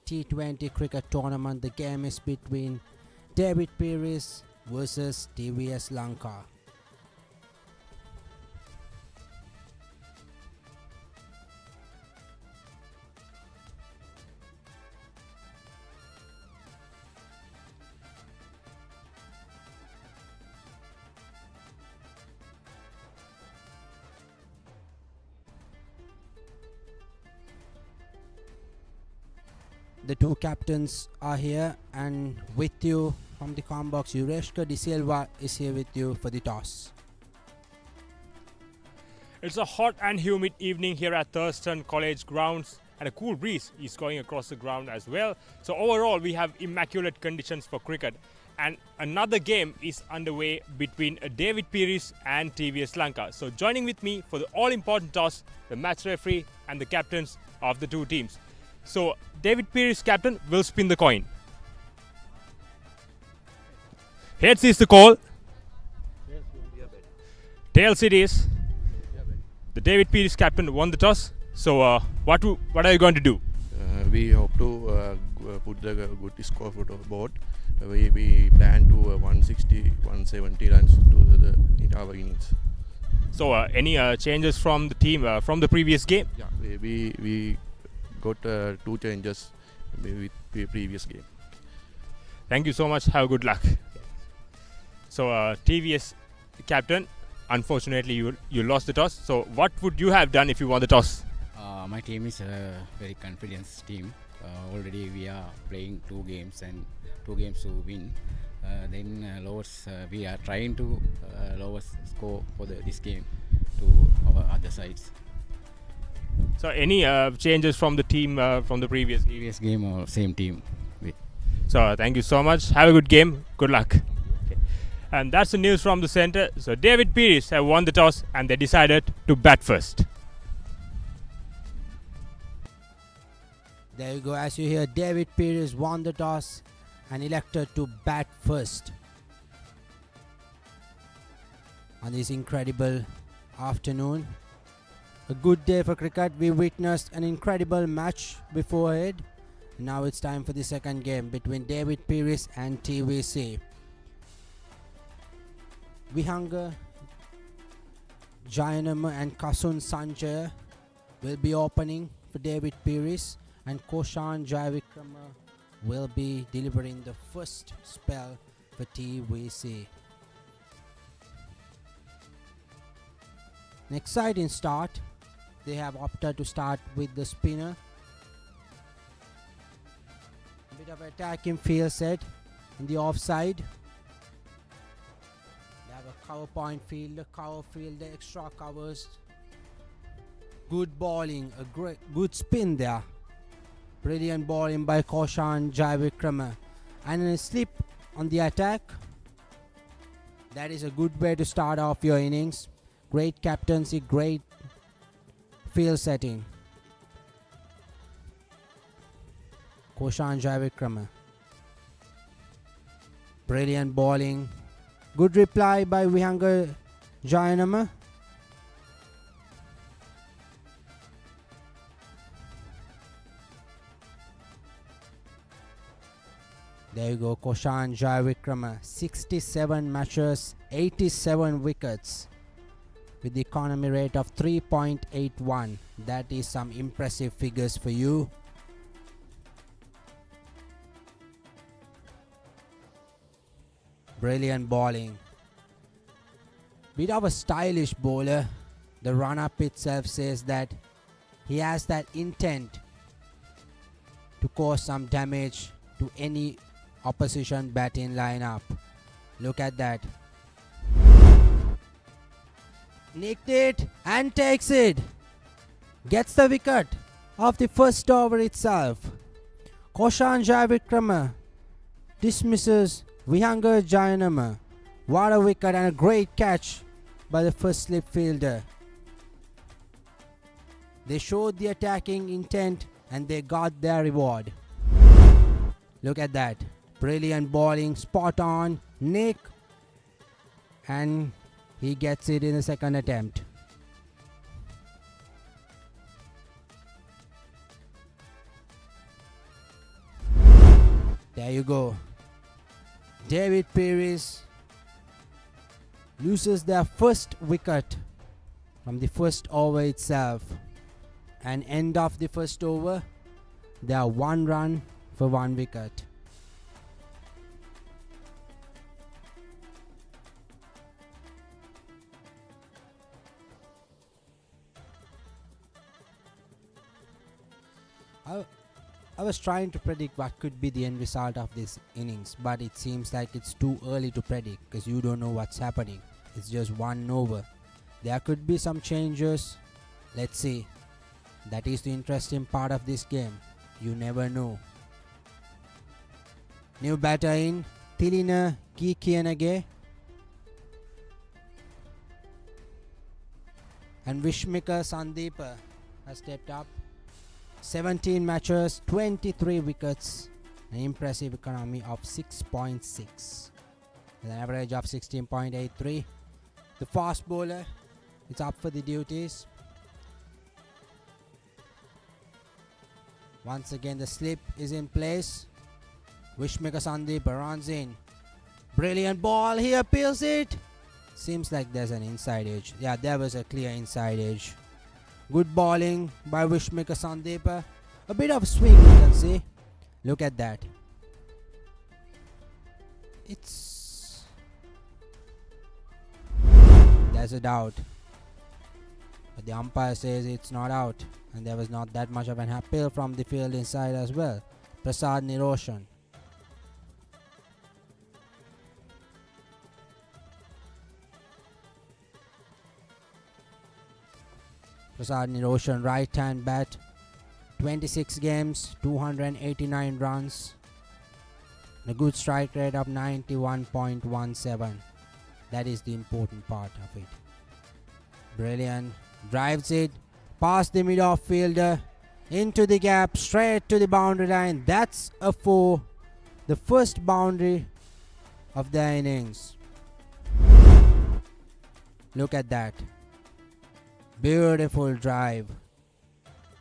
T20 cricket tournament. The game is between David Pieris versus TVS Lanka. The two captains are here, and with you from the com box, Ureshka De Silva is here with you for the toss. It's a hot and humid evening here at Thurston College grounds, and a cool breeze is going across the ground as well. So overall, we have immaculate conditions for cricket, and another game is underway between David Pieris and TVS Lanka. So joining with me for the all-important toss, the match referee and the captains of the two teams. So David Pieris, captain, will spin the coin. Heads is the call. Tails it is. The David Pieris captain won the toss. So what are you going to do? We hope to put the good score for the board. We plan to 160, 170 runs to in our innings. So any changes from the team from the previous game? Yeah, we got 2 changes with the previous game. Thank you so much. Have good luck. So TVS captain, unfortunately you lost the toss. So what would you have done if you won the toss? My team is a very confident team. Already we are playing 2 games and 2 games to win. We are trying to lower score for this game to our other sides. So any changes from the team from the previous game? Previous game or same team. So thank you so much. Have a good game. Good luck. Okay. And that's the news from the center. So David Pieris have won the toss and they decided to bat first. There you go. As you hear, David Pieris won the toss and elected to bat first on this incredible afternoon. A good day for cricket. We witnessed an incredible match beforehand. Now it's time for the second game between David Pieris and TVC. Vihanga Jayanama and Kasun Sanjay will be opening for David Pieris, and Koshan Jayavikrama will be delivering the first spell for TVC. An exciting start. They have opted to start with the spinner. A bit of attacking field set in the offside. They have a cover point field, the extra covers. Good bowling, a good spin there. Brilliant bowling by Koshan Jayavikrama. And a slip on the attack. That is a good way to start off your innings. Great captaincy, great field setting. Koshan Jayavikrama. Brilliant bowling. Good reply by Vihanga Jayanama. There you go, Koshan Jayavikrama. 67 matches, 87 wickets, with the economy rate of 3.81. That is some impressive figures for you. Brilliant bowling. Bit of a stylish bowler. The run-up itself says that he has that intent to cause some damage to any opposition batting lineup. Look at that. Nicked it and takes it. Gets the wicket of the first over itself. Koshan Jayavikrama dismisses Vihanga Jayanama. What a wicket and a great catch by the first slip fielder. They showed the attacking intent and they got their reward. Look at that. Brilliant bowling, spot on, nick, and he gets it in the second attempt. There you go. David Pieris loses their first wicket from the first over itself. And end of the first over, they are 1 run for 1 wicket. I was trying to predict what could be the end result of this innings, but it seems like it's too early to predict because you don't know what's happening. It's just 1 over. There could be some changes. Let's see. That is the interesting part of this game. You never know. New batter in, T20 and Vishmika Sandeepa has stepped up. 17 matches, 23 wickets, an impressive economy of 6.6 with an average of 16.83. The fast bowler is up for the duties. Once again the slip is in place. Vishmika Sandeepa runs in. Brilliant ball, he appeals it. Seems like there's an inside edge. Yeah, there was a clear inside edge. Good bowling by Vishmika Sandeepa. A bit of swing you can see. Look at that. There's a doubt. But the umpire says it's not out. And there was not that much of an appeal from the field inside as well. Prasad Niroshan. Prasad Niroshan, right hand bat, 26 games, 289 runs, and a good strike rate of 91.17. That is the important part of it. Brilliant. Drives it past the mid-off fielder, into the gap, straight to the boundary line. That's a 4. The first boundary of the innings. Look at that. Beautiful drive.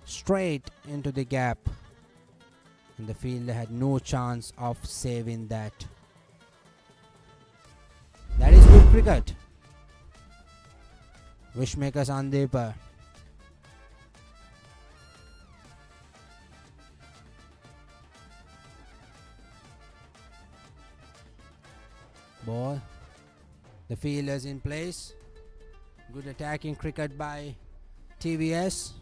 Straight into the gap. And the fielder had no chance of saving that. That is good cricket. Vishmika Sandeepa. Ball. The fielders in place. Good attacking cricket by TVS.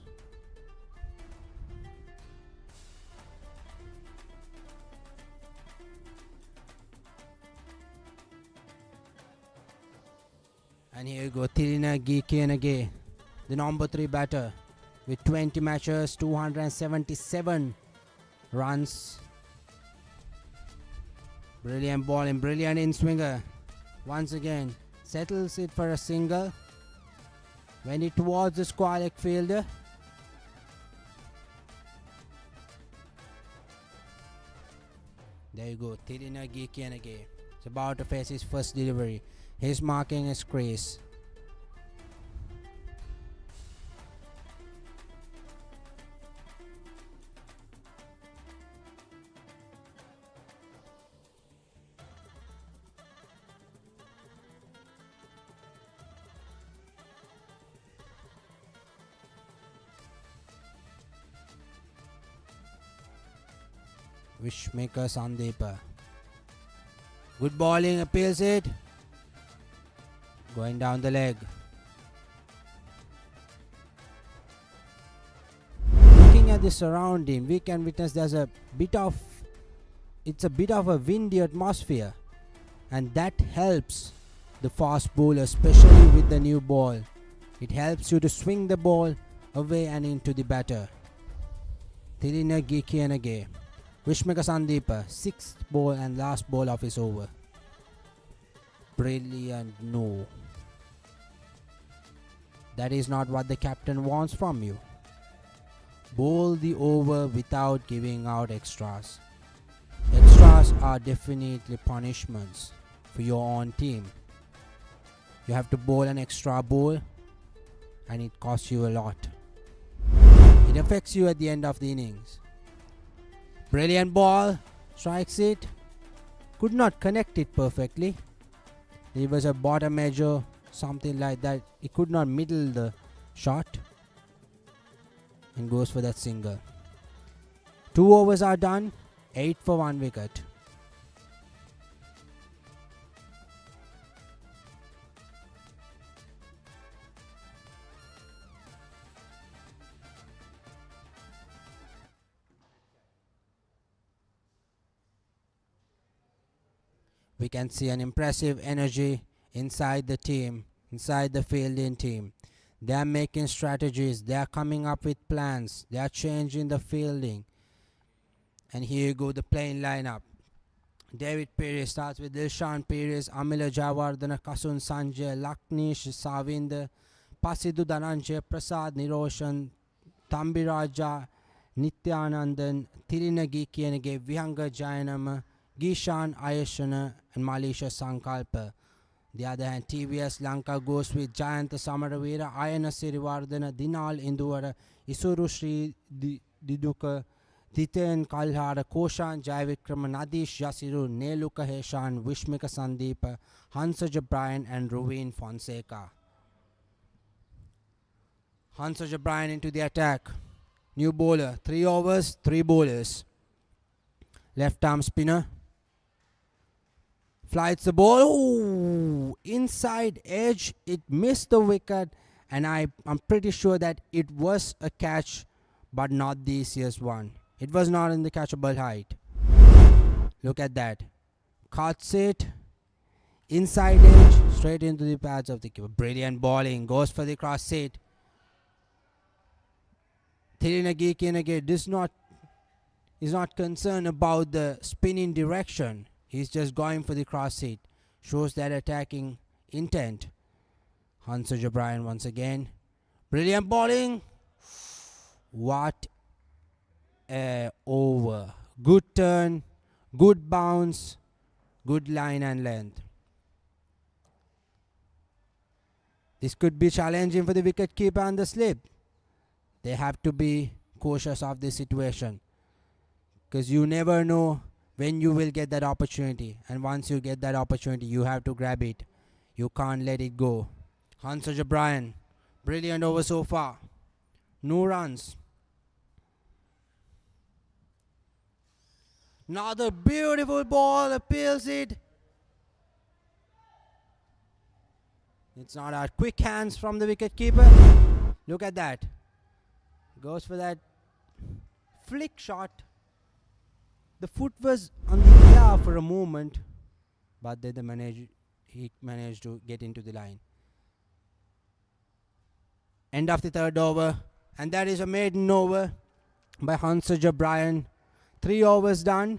And here you go, T20, the number 3 batter with 20 matches, 277 runs. Brilliant bowling, brilliant in swinger. Once again, settles it for a single. When it towards the Sportylk fielder. There you go, T20. It's about to face his first delivery. He's marking his crease. Vishmika Sandeepa. Good bowling, appeals it. Going down the leg. Looking at the surrounding, we can witness it's a bit of a windy atmosphere, and that helps the fast bowler, especially with the new ball. It helps you to swing the ball away and into the batter. T20. Vishmika Sandeepa, 6th ball and last ball of his over. Brilliant no. That is not what the captain wants from you. Bowl the over without giving out extras. Extras are definitely punishments for your own team. You have to bowl an extra ball and it costs you a lot. It affects you at the end of the innings. Brilliant ball. Strikes it. Could not connect it perfectly. It was a bottom edge, something like that. He could not middle the shot. And goes for that single. 2 overs are done. 8 for 1 wicket. We can see an impressive energy inside the team, inside the fielding team. They are making strategies. They are coming up with plans. They are changing the fielding. And here you go, the playing lineup. David Pieris starts with Dilshan Pieris, Amila Javardhana, Kasun Sanjay, Laknish, Savinder, Pasidu Dhananjay, Prasad Niroshan, Tambiraja, Nityanandan, Tirina Gikiyanage, Vihanga Jayanama, Gishan Ayashana, and Malisha Sankalpa. The other hand, TVS Lanka goes with Jayanta Samaravira, Ayana Sirivardhana, Dinal Induvara, Isuru Sri Diduka, Diten Kalhara, Koshan, Jaivikrama, Nadish Yasiru, Neluka Heshan, Vishmika Sandeepa, Hansa Bryan, and Roveen Fonseca. Hansa Bryan into the attack. New bowler, 3 overs, 3 bowlers. Left arm spinner. Flies the ball. Ooh, inside edge. It missed the wicket. And I'm pretty sure that it was a catch, but not the easiest one. It was not in the catchable height. Look at that. Cuts it. Inside edge. Straight into the pads of the keeper. Brilliant bowling. Goes for the cross hit. Thirinagi Kinage is not concerned about the spinning direction. He's just going for the cross hit. Shows that attacking intent. Hansa Bryan once again. Brilliant bowling. What a over. Good turn. Good bounce. Good line and length. This could be challenging for the wicketkeeper and the slip. They have to be cautious of this situation, because you never know when you will get that opportunity, and once you get that opportunity you have to grab it. You can't let it go. Hansa Bryan, brilliant over so far. No runs. Another beautiful ball, appeals it. It's not out. Quick hands from the wicketkeeper. Look at that. Goes for that flick shot. The foot was on the air for a moment, but then he managed to get into the line. End of the 3rd over, and that is a maiden over by Hansa Bryan. 3 overs done,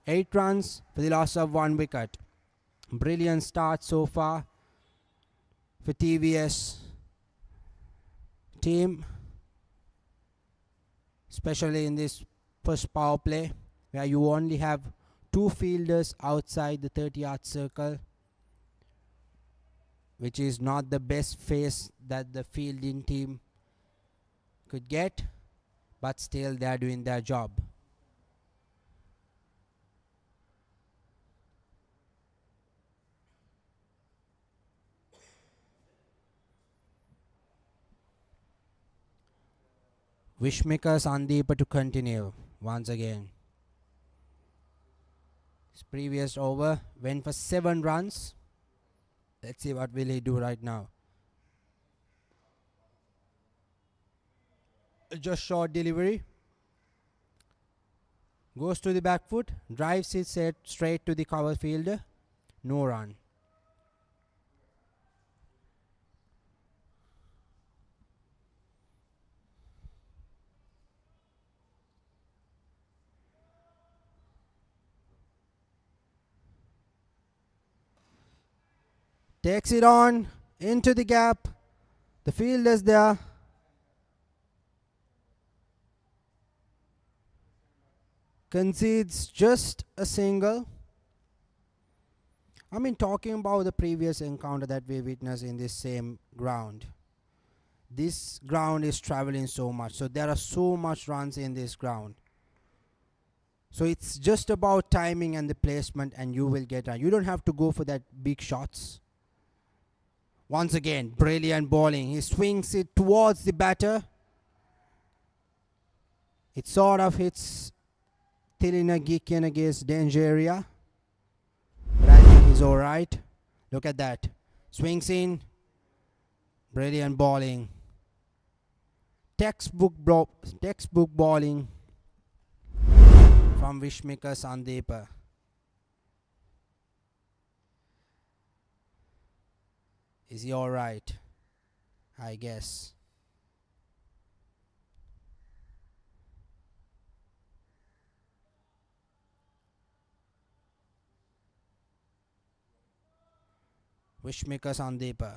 8 runs for the loss of 1 wicket. Brilliant start so far for TVS team, especially in this first power play, where you only have 2 fielders outside the 30-yard circle, which is not the best face that the fielding team could get, but still they are doing their job. Vishmika Sandeepa to continue once again. His previous over went for 7 runs. Let's see what will he do right now. Just short delivery. Goes to the back foot. Drives it set straight to the cover fielder. No run. Takes it on into the gap. The fielder's there. Concedes just a single. I mean, talking about the previous encounter that we witnessed in this same ground. This ground is traveling so much. So there are so much runs in this ground. So it's just about timing and the placement, and you will get. You don't have to go for that big shots. Once again, brilliant bowling. He swings it towards the batter. It sort of hits Thilinaga's danger area. But I think he's alright. Look at that. Swings in. Brilliant bowling. Textbook bowling from Vishmika Sandeepa. Is he alright? I guess. Vishmika Sandeepa.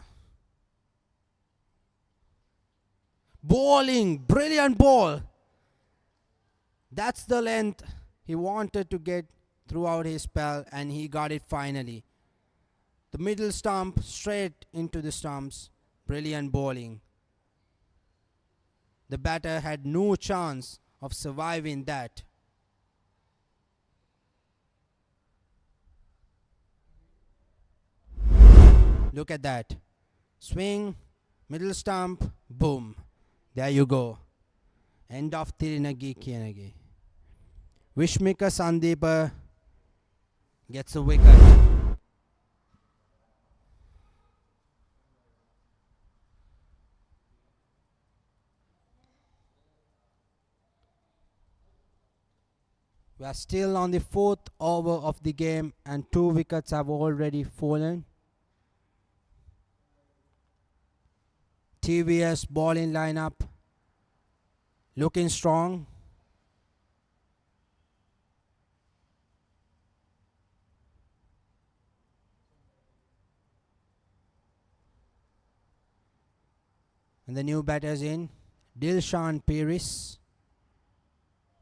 Bowling, brilliant ball. That's the length he wanted to get throughout his spell, and he got it finally. The middle stump, straight into the stumps. Brilliant bowling. The batter had no chance of surviving that. Look at that. Swing, middle stump, boom. There you go. End of Thilinagi. Vishmika Sandeepa gets a wicket. We are still on the 4th over of the game, and 2 wickets have already fallen. TVS bowling lineup looking strong. And the new batters in. Dilshan Pieris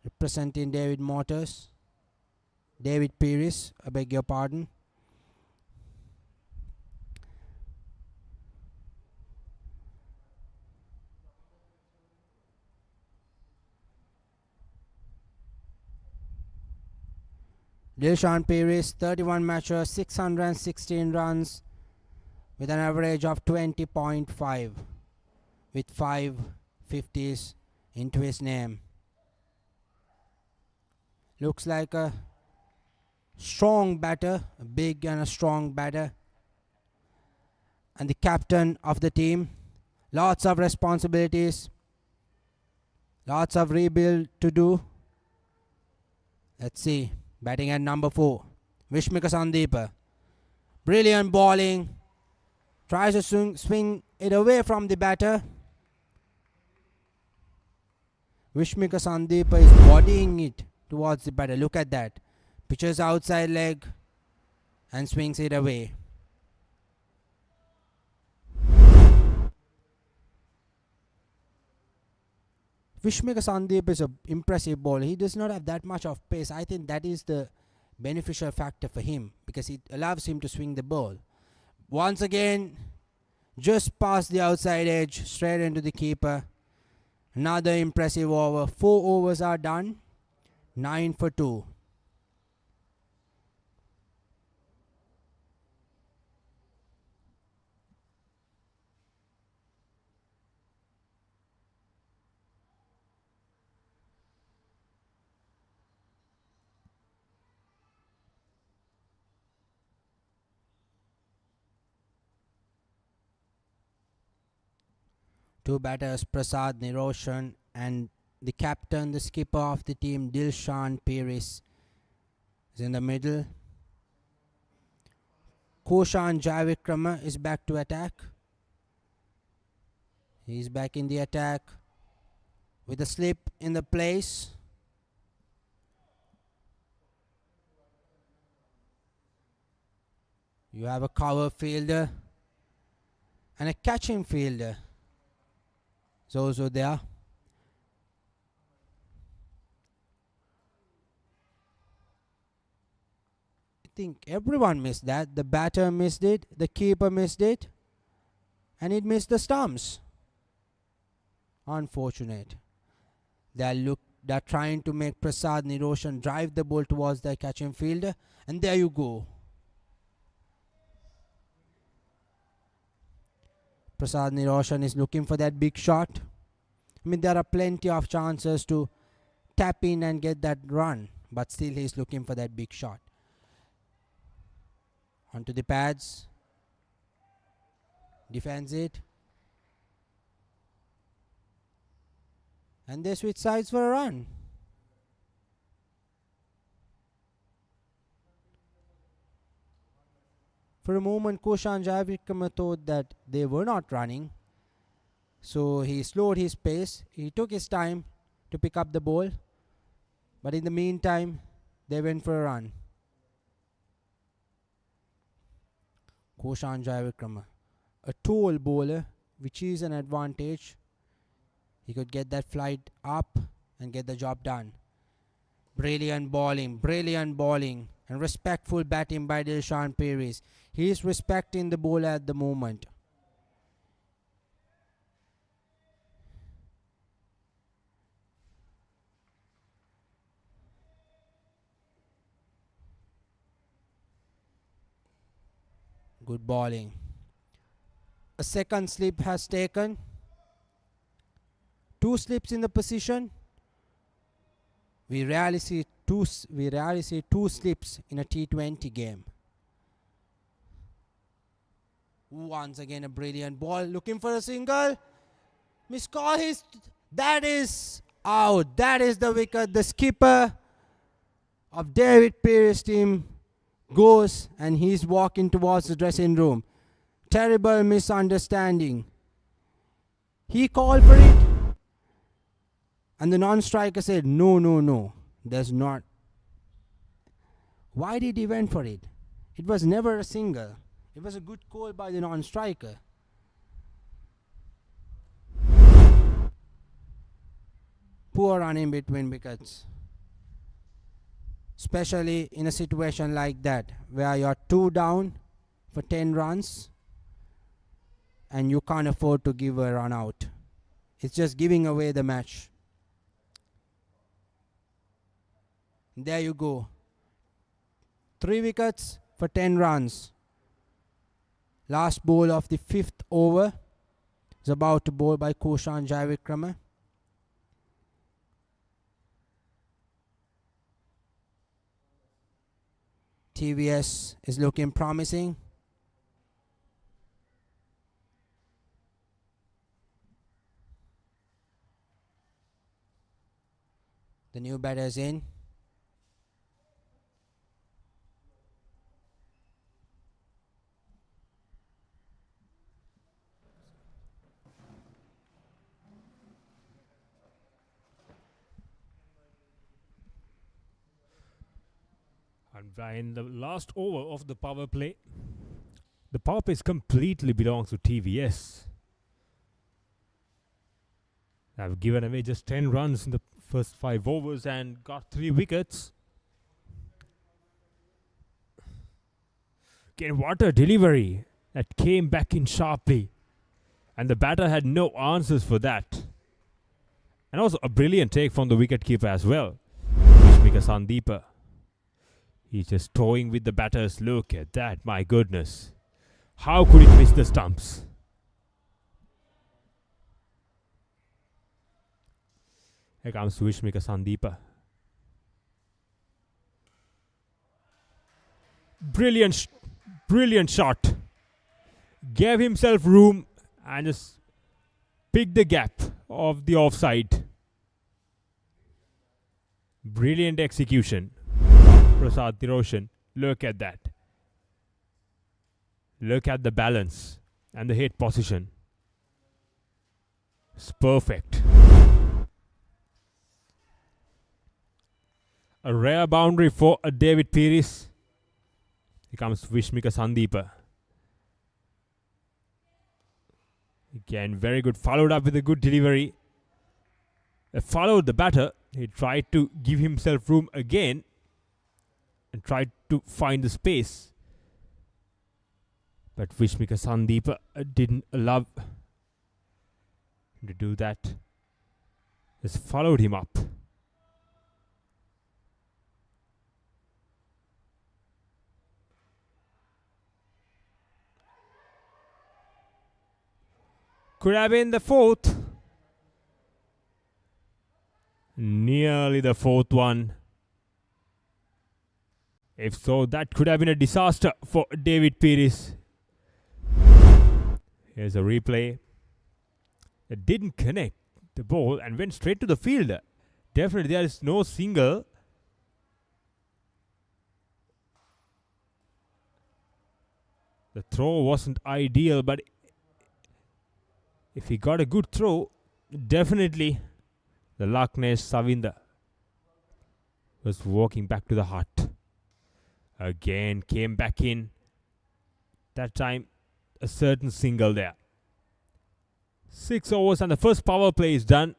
representing David Pieris, I beg your pardon. Dilshan Pieris, 31 matches, 616 runs with an average of 20.5 with 5 50s into his name. Looks like a strong batter, a big and a strong batter, and the captain of the team. Lots of responsibilities, lots of rebuild to do. Let's see. Batting at number 4, Vishmika Sandeepa. Brilliant bowling. Tries to swing it away from the batter. Vishmika Sandeepa is bodying it towards the batter. Look at that. Pitches outside leg and swings it away. Vishmika Sandeep is an impressive bowler. He does not have that much of pace. I think that is the beneficial factor for him, because it allows him to swing the ball. Once again, just past the outside edge, straight into the keeper. Another impressive over. 4 overs are done. 9 for 2. Two batters, Prasad Niroshan, and the captain, the skipper of the team, Dilshan Pieris, is in the middle. Koshan Javikrama is back to attack. He's back in the attack with a slip in the place. You have a cover fielder and a catching fielder. Is also there. I think everyone missed that. The batter missed it, the keeper missed it, and it missed the stumps. Unfortunate. They They're trying to make Prasad Niroshan drive the ball towards the catching fielder. And there you go. Prasad Niroshan is looking for that big shot. I mean, there are plenty of chances to tap in and get that run, but still he's looking for that big shot. Onto the pads. Defends it. And they switch sides for a run. For a moment, Koshan Jayavikrama thought that they were not running. So he slowed his pace. He took his time to pick up the ball. But in the meantime, they went for a run. Koshan Jayavikrama, a tall bowler, which is an advantage. He could get that flight up and get the job done. Brilliant bowling, and respectful batting by Dilshan Pieris. He is respecting the bowler at the moment. Good bowling. A second slip has taken. 2 slips in the position. We rarely see two slips in a T20 game. Once again, a brilliant ball, looking for a single. Miss call, that is out. That is the wicket. The skipper of David Pieris' team goes and he's walking towards the dressing room. Terrible misunderstanding. He called for it, and the non-striker said, no, there's not. Why did he went for it? It was never a single. It was a good call by the non-striker. Poor run in between wickets. Especially in a situation like that, where you're 2 down for 10 runs, and you can't afford to give a run out. It's just giving away the match. There you go. 3 wickets for 10 runs. Last ball of the 5th over is about to bowl by Koshan Jayavikrama. TVS is looking promising. The new batter is in. And in the last over of the power play, the power play completely belongs to TVS. I've given away just 10 runs in the first 5 overs and got 3 wickets. Again, what a delivery that came back in sharply. And the batter had no answers for that. And also a brilliant take from the wicketkeeper as well, Vishmika Sandeepa. He's just toying with the batters. Look at that, my goodness. How could it miss the stumps? Here comes Vishmika Sandeepa. Brilliant shot. Gave himself room and just picked the gap of the offside. Brilliant execution. Prasad Niroshan, look at that. Look at the balance and the hit position. It's perfect. A rare boundary for a David Pieris. Here comes Vishmika Sandeepa. Again, very good. Followed up with a good delivery. Followed the batter. He tried to give himself room again and tried to find the space. But Vishmika Sandeepa didn't allow him to do that. Just followed him up Could have been the fourth. Nearly the fourth one. If so, that could have been a disaster for David Pieris. Here's a replay. It didn't connect the ball and went straight to the field. Definitely there is no single. The throw wasn't ideal, but if he got a good throw, definitely the Laknesh Savinda was walking back to the hut. Again came back in. That time a certain single there. 6 overs and the first power play is done.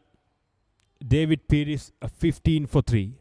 David Pieris a 15 for 3.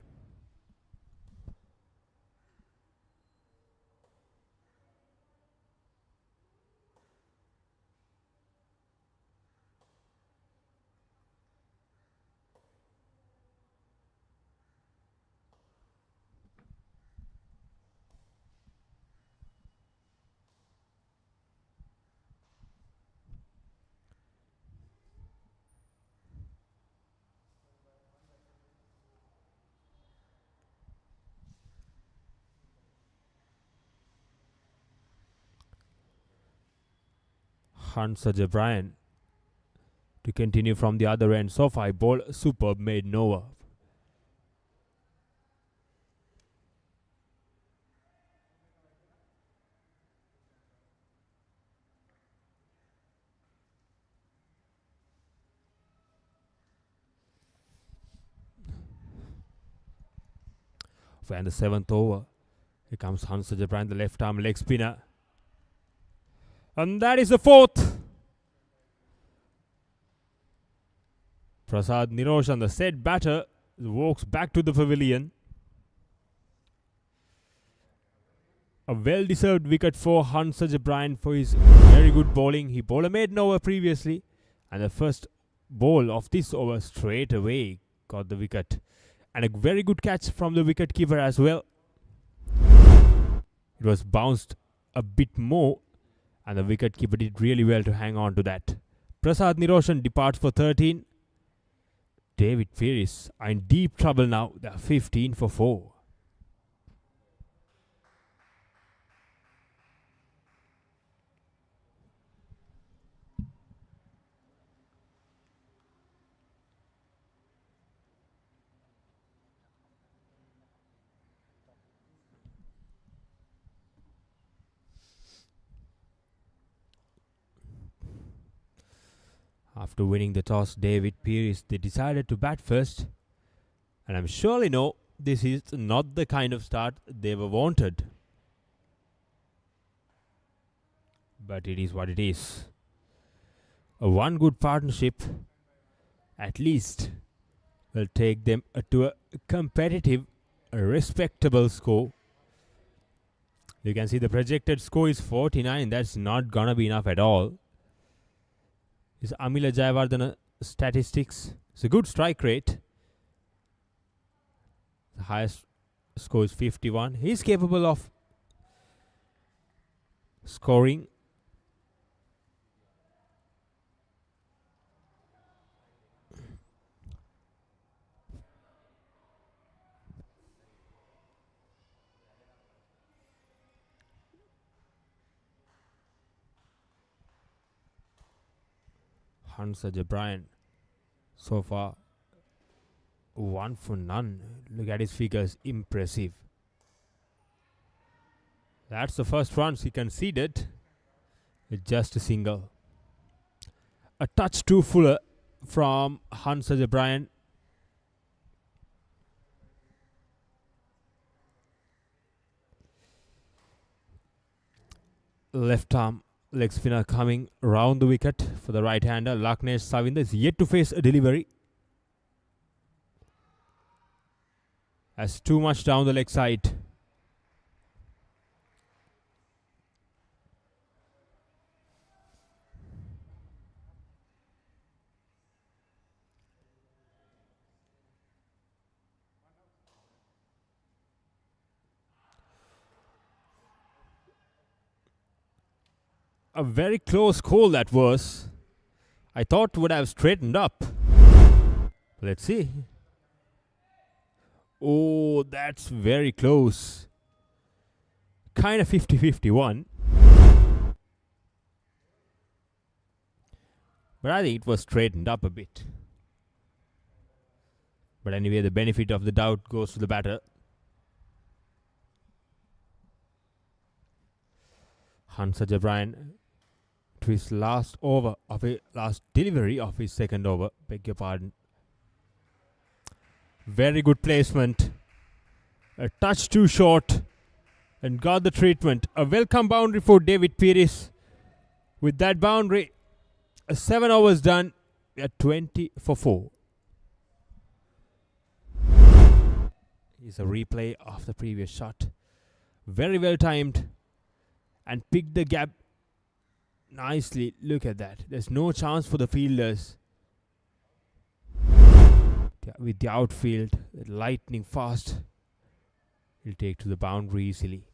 Hansa Jabryan to continue from the other end. So far, ball superb, made no over. And the 7th over. Here comes Hansa Jabryan, the left arm leg spinner. And that is the 4th. Prasad Niroshan, the set batter, walks back to the pavilion. A well-deserved wicket for Hansa Jabryan for his very good bowling. He bowled a maiden over previously, and the first ball of this over straight away got the wicket. And a very good catch from the wicket keeper as well. It was bounced a bit more, and the wicket keeper did really well to hang on to that. Prasad Niroshan departs for 13. David Pieris are in deep trouble now. They are 15 for 4. After winning the toss, David Pieris, they decided to bat first. And I'm surely know this is not the kind of start they were wanted. But it is what it is. One good partnership, at least, will take them to a competitive, respectable score. You can see the projected score is 49. That's not gonna be enough at all. Is Amila Jayawardena statistics. It's a good strike rate. The highest score is 51. He's capable of scoring. Hansa Jabryan so far 1 for none. Look at his figures, impressive. That's the first runs he conceded with just a single. A touch too fuller from Hansa Jabryan. Left arm leg spinner coming round the wicket for the right-hander. Laknesh Savinda is yet to face a delivery. That's too much down the leg side. A very close call that was. I thought would have straightened up. Let's see. Oh, that's very close. Kind of 50-51. But I think it was straightened up a bit. But anyway, the benefit of the doubt goes to the batter. Hansa Jabryan to his last delivery of his second over. Beg your pardon. Very good placement. A touch too short. And got the treatment. A welcome boundary for David Pieris. With that boundary, 7 overs done at 20 for 4. Here's a replay of the previous shot. Very well timed. And picked the gap nicely. Look at that. There's no chance for the fielders. With the outfield, lightning fast. He'll take to the boundary easily.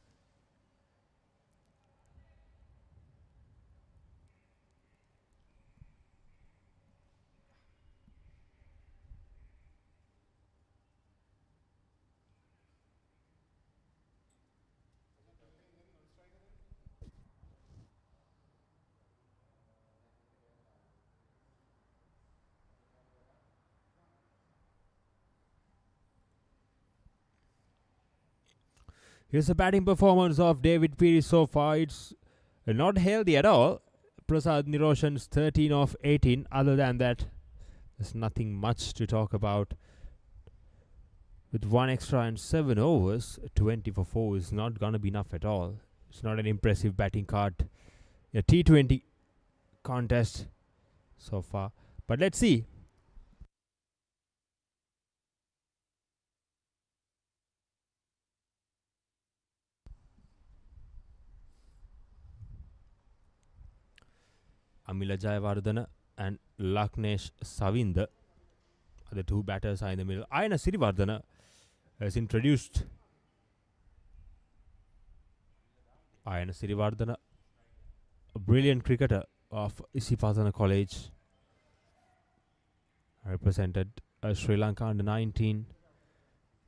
Here's the batting performance of David Pieris so far. It's not healthy at all. Prasad Niroshan's 13 of 18. Other than that, there's nothing much to talk about. With 1 extra and 7 overs, 20 for 4 is not going to be enough at all. It's not an impressive batting card. A T20 contest so far. But let's see. Amila Jayawardena and Laknesh Savinda are the two batters are in the middle. Ayana Sirivardhana has introduced. Ayana Sirivardhana, a brilliant cricketer of Isipathana College, represented Sri Lanka under 19.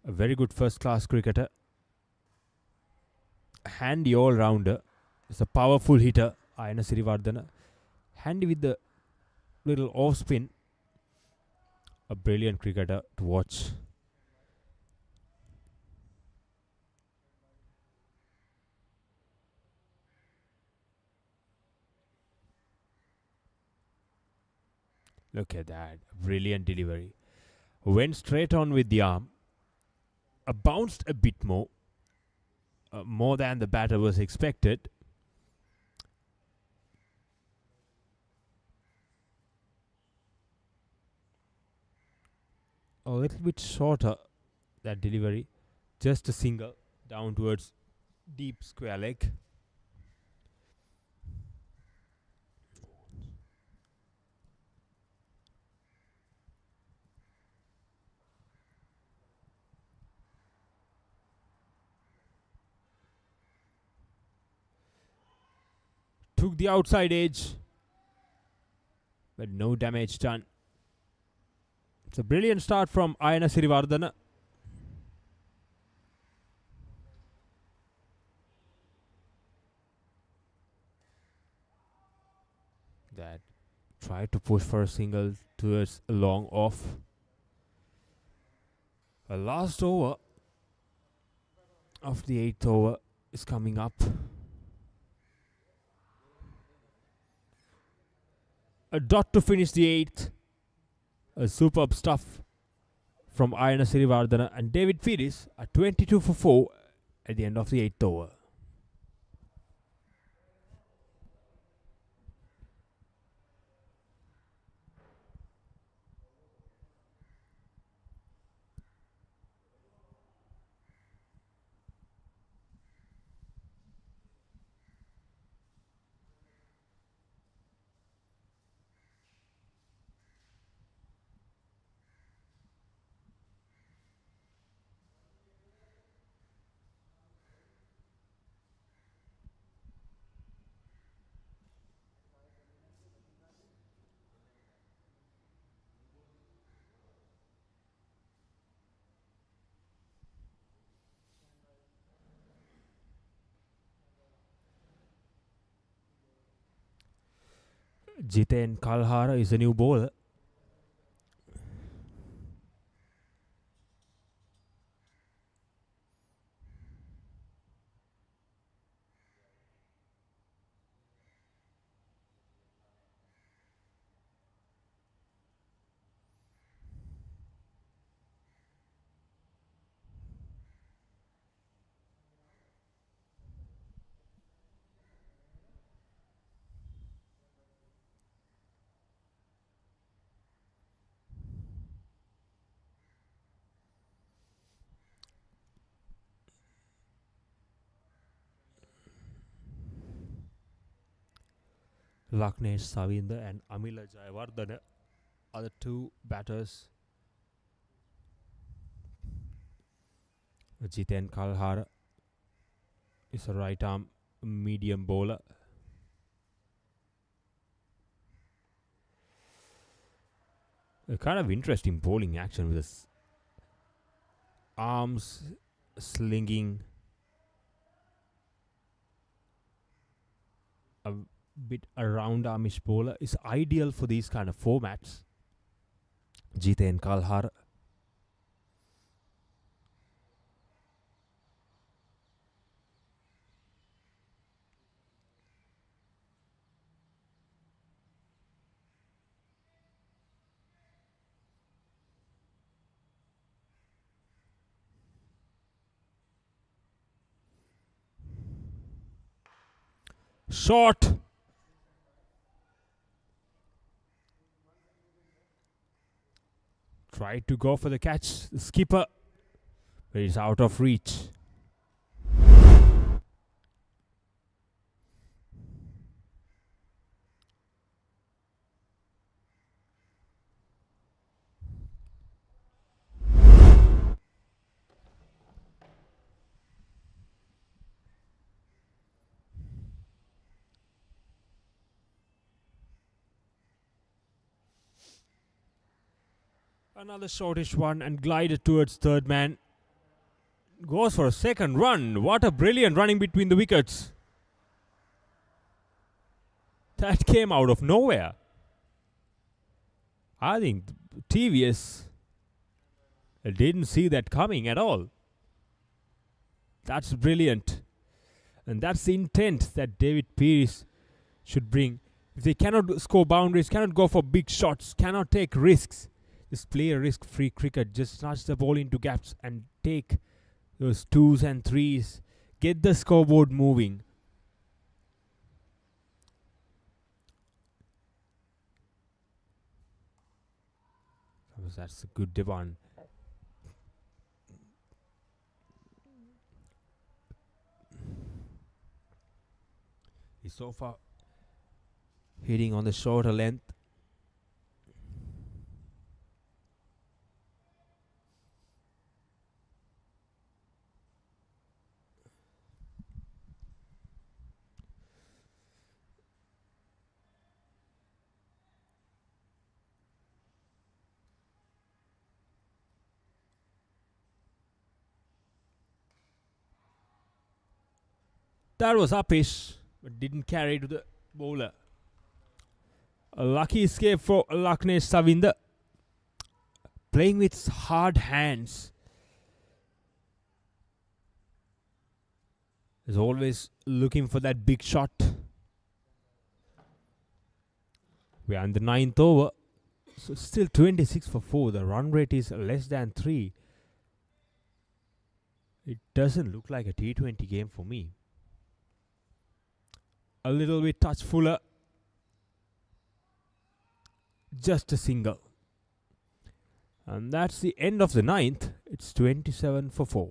A very good first-class cricketer. Handy all-rounder. Is a powerful hitter, Ayana Sirivardhana. Handy with the little off spin. A brilliant cricketer to watch. Look at that. Brilliant delivery. Went straight on with the arm. Bounced a bit more. More than the batter was expected. A little bit shorter, that delivery. Just a single down towards deep square leg. Took the outside edge, but no damage done. It's a brilliant start from Ayana Sirivardhana. That tried to push for a single towards a long off. A last over of the 8th over is coming up. A dot to finish the 8th. A superb stuff from Ayana Sirivardhana and David Pieris at 22 for 4 at the end of the 8th over. Jiten Kalhara is a new bowler. Laknesh Savinda and Amila Jayawardena are the two batters. Jiten Kalhara is a right arm medium bowler. A kind of interesting bowling action with his arms slinging a bit around armish bowler is ideal for these kind of formats. Jiten Kalhara. Short. Tried to go for the catch. The skipper, but it's out of reach. Another shortish one and glided towards third man. Goes for a second run. What a brilliant running between the wickets. That came out of nowhere. I think TVS didn't see that coming at all. That's brilliant. And that's the intent that David Pieris should bring. If they cannot score boundaries, cannot go for big shots, cannot take risks, just play a risk-free cricket. Just snatch the ball into gaps and take those 2s and 3s. Get the scoreboard moving. That's a good one. He's so far hitting on the shorter length. That was uppish, but didn't carry to the bowler. A lucky escape for Laknesh Savinda. Playing with hard hands. Is always looking for that big shot. We are in the 9th over. So still 26 for 4. The run rate is less than 3. It doesn't look like a T20 game for me. A little bit touchfuller. Just a single. And that's the end of the 9th. It's 27 for 4.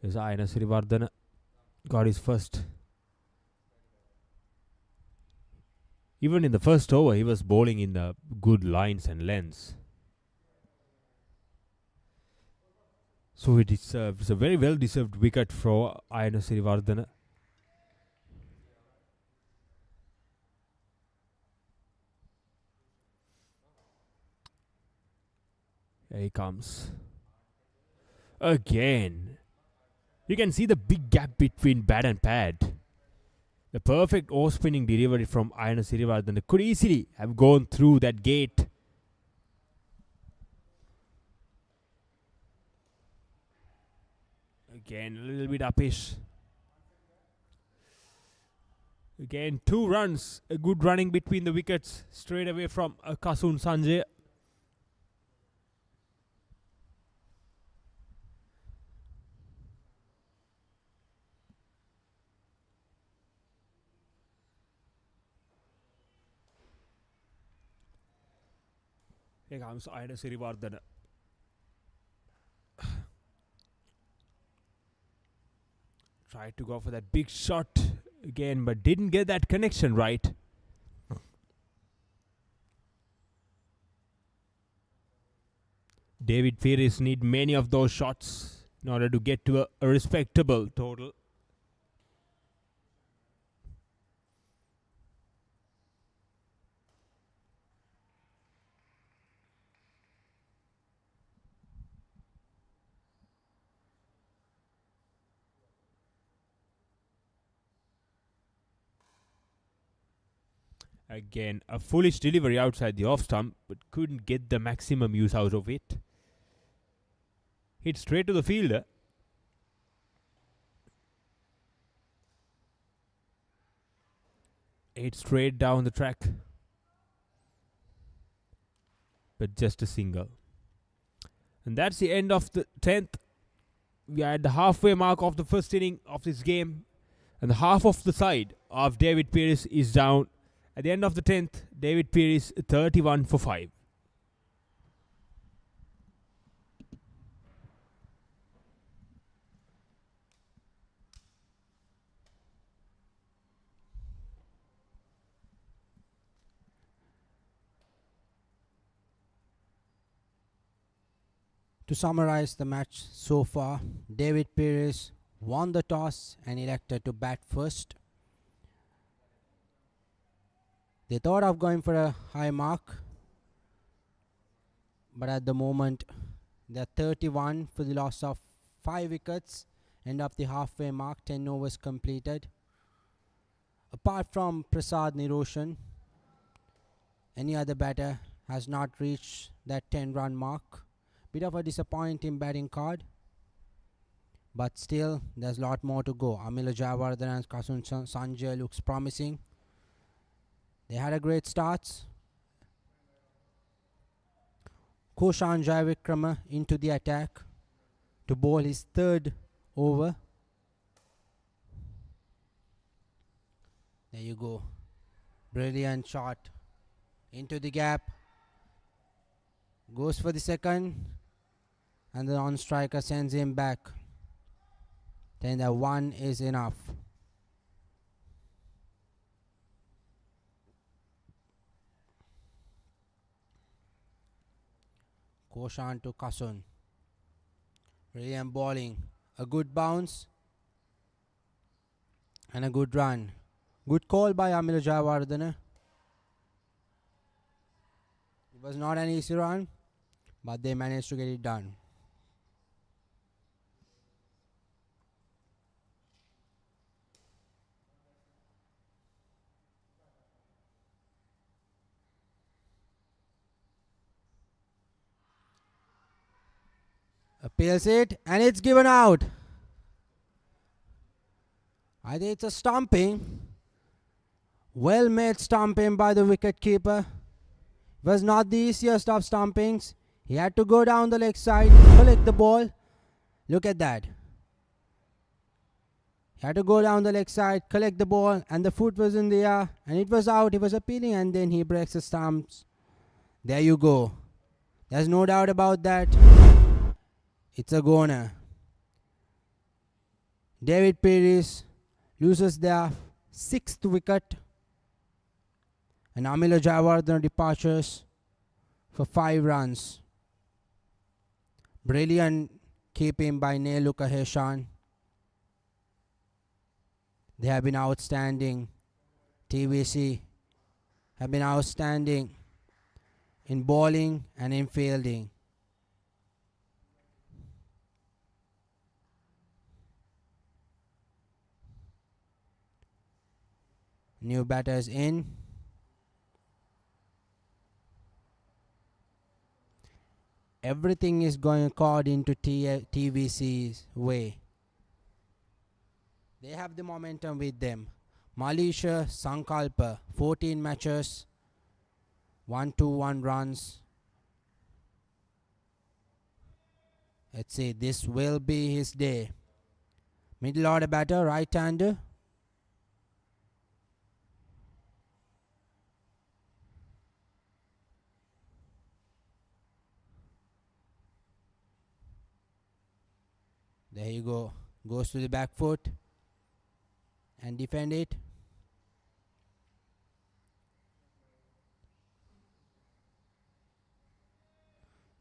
Is Ayana Sirivardhana got his first. Even in the first over, he was bowling in the good lines and lengths. So it's a very well-deserved wicket for Ayana Sirivardhana. Here he comes. Again. You can see the big gap between bat and pad. The perfect off-spinning delivery from Ayana Sirivardhana could easily have gone through that gate. Again, a little bit uppish. Again, 2 runs. A good running between the wickets straight away from Kasun Sanjay. Here comes Ayana Sirivardhana. Tried to go for that big shot again, but didn't get that connection right. David Pieris need many of those shots in order to get to a respectable total. Again, a foolish delivery outside the off stump, but couldn't get the maximum use out of it. Hit straight to the fielder. Hit straight down the track. But just a single. And that's the end of the 10th. We are at the halfway mark of the first inning of this game. And the half of the side of David Pieris is down. At the end of the 10th, David Pieris 31 for 5. To summarize the match so far, David Pieris won the toss and elected to bat first. They thought of going for a high mark, but at the moment they're 31 for the loss of 5 wickets. End of the halfway mark, 10 overs completed. Apart from Prasad Niroshan, any other batter has not reached that 10-run mark. Bit of a disappointing batting card, but still there's a lot more to go. Amila Jayawardene and Kasun Sanjay looks promising. They had a great start. Koshan Jayavikrama into the attack to bowl his 3rd over. There you go. Brilliant shot into the gap. Goes for the 2nd. And the on-striker sends him back. Then the 1 is enough. Koshan to Kasun. Brilliant bowling. A good bounce. And a good run. Good call by Amila Jayawardene. It was not an easy run, but they managed to get it done. Appeals it, and it's given out. I think it's a stumping. Well made stumping by the wicket keeper. It was not the easiest of stumpings. He had to go down the leg side, collect the ball. Look at that. He had to go down the leg side, collect the ball, and the foot was in the air, and it was out. He was appealing, and then he breaks the stumps. There you go. There's no doubt about that. It's a goner. David Pieris loses their 6th wicket. And Amila Jayawardene departures for 5 runs. Brilliant keeping by Neeluka Heshan. They have been outstanding. TVC have been outstanding in bowling and in fielding. New batters in. Everything is going according to TVC's way. They have the momentum with them. Malaysia Sankalpa, 14 matches, 121 runs. Let's see, this will be his day. Middle order batter, right-hander. There you go. Goes to the back foot and defend it.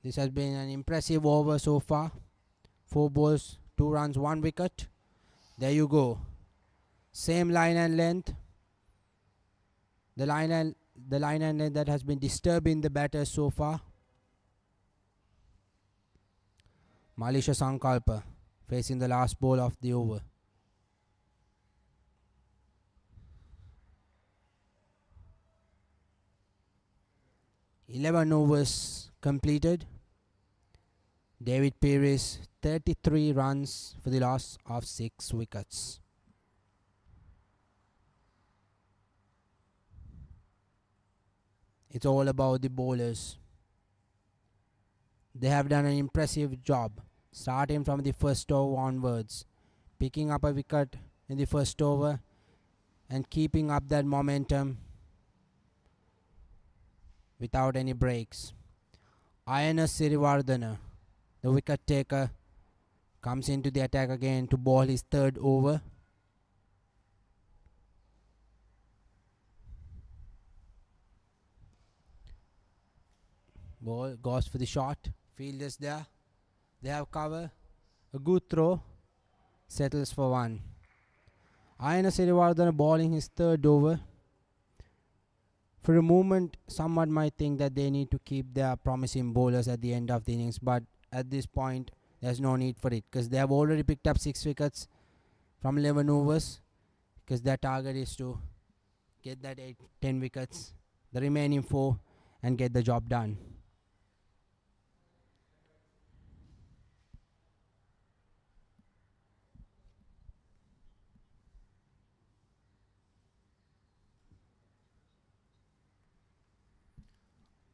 This has been an impressive over so far. 4 balls, 2 runs, 1 wicket. There you go. Same line and length. The line and length that has been disturbing the batters so far. Malaysia Sankalpa facing the last ball of the over. "11 overs completed. David Pieris 33 runs for the loss of 6 wickets. It's all about the bowlers. They have done an impressive job, starting from the first over onwards, picking up a wicket in the first over and keeping up that momentum without any breaks. Ayana Sirivardhana, the wicket taker, comes into the attack again to bowl his 3rd over. Ball goes for the shot. Fielders there. They have cover. A good throw. Settles for 1. Ayana Sirivardhana bowling his 3rd over. For a moment, someone might think that they need to keep their promising bowlers at the end of the innings, but at this point, there's no need for it because they have already picked up 6 wickets from 11 overs because their target is to get that 10 wickets, the remaining 4, and get the job done.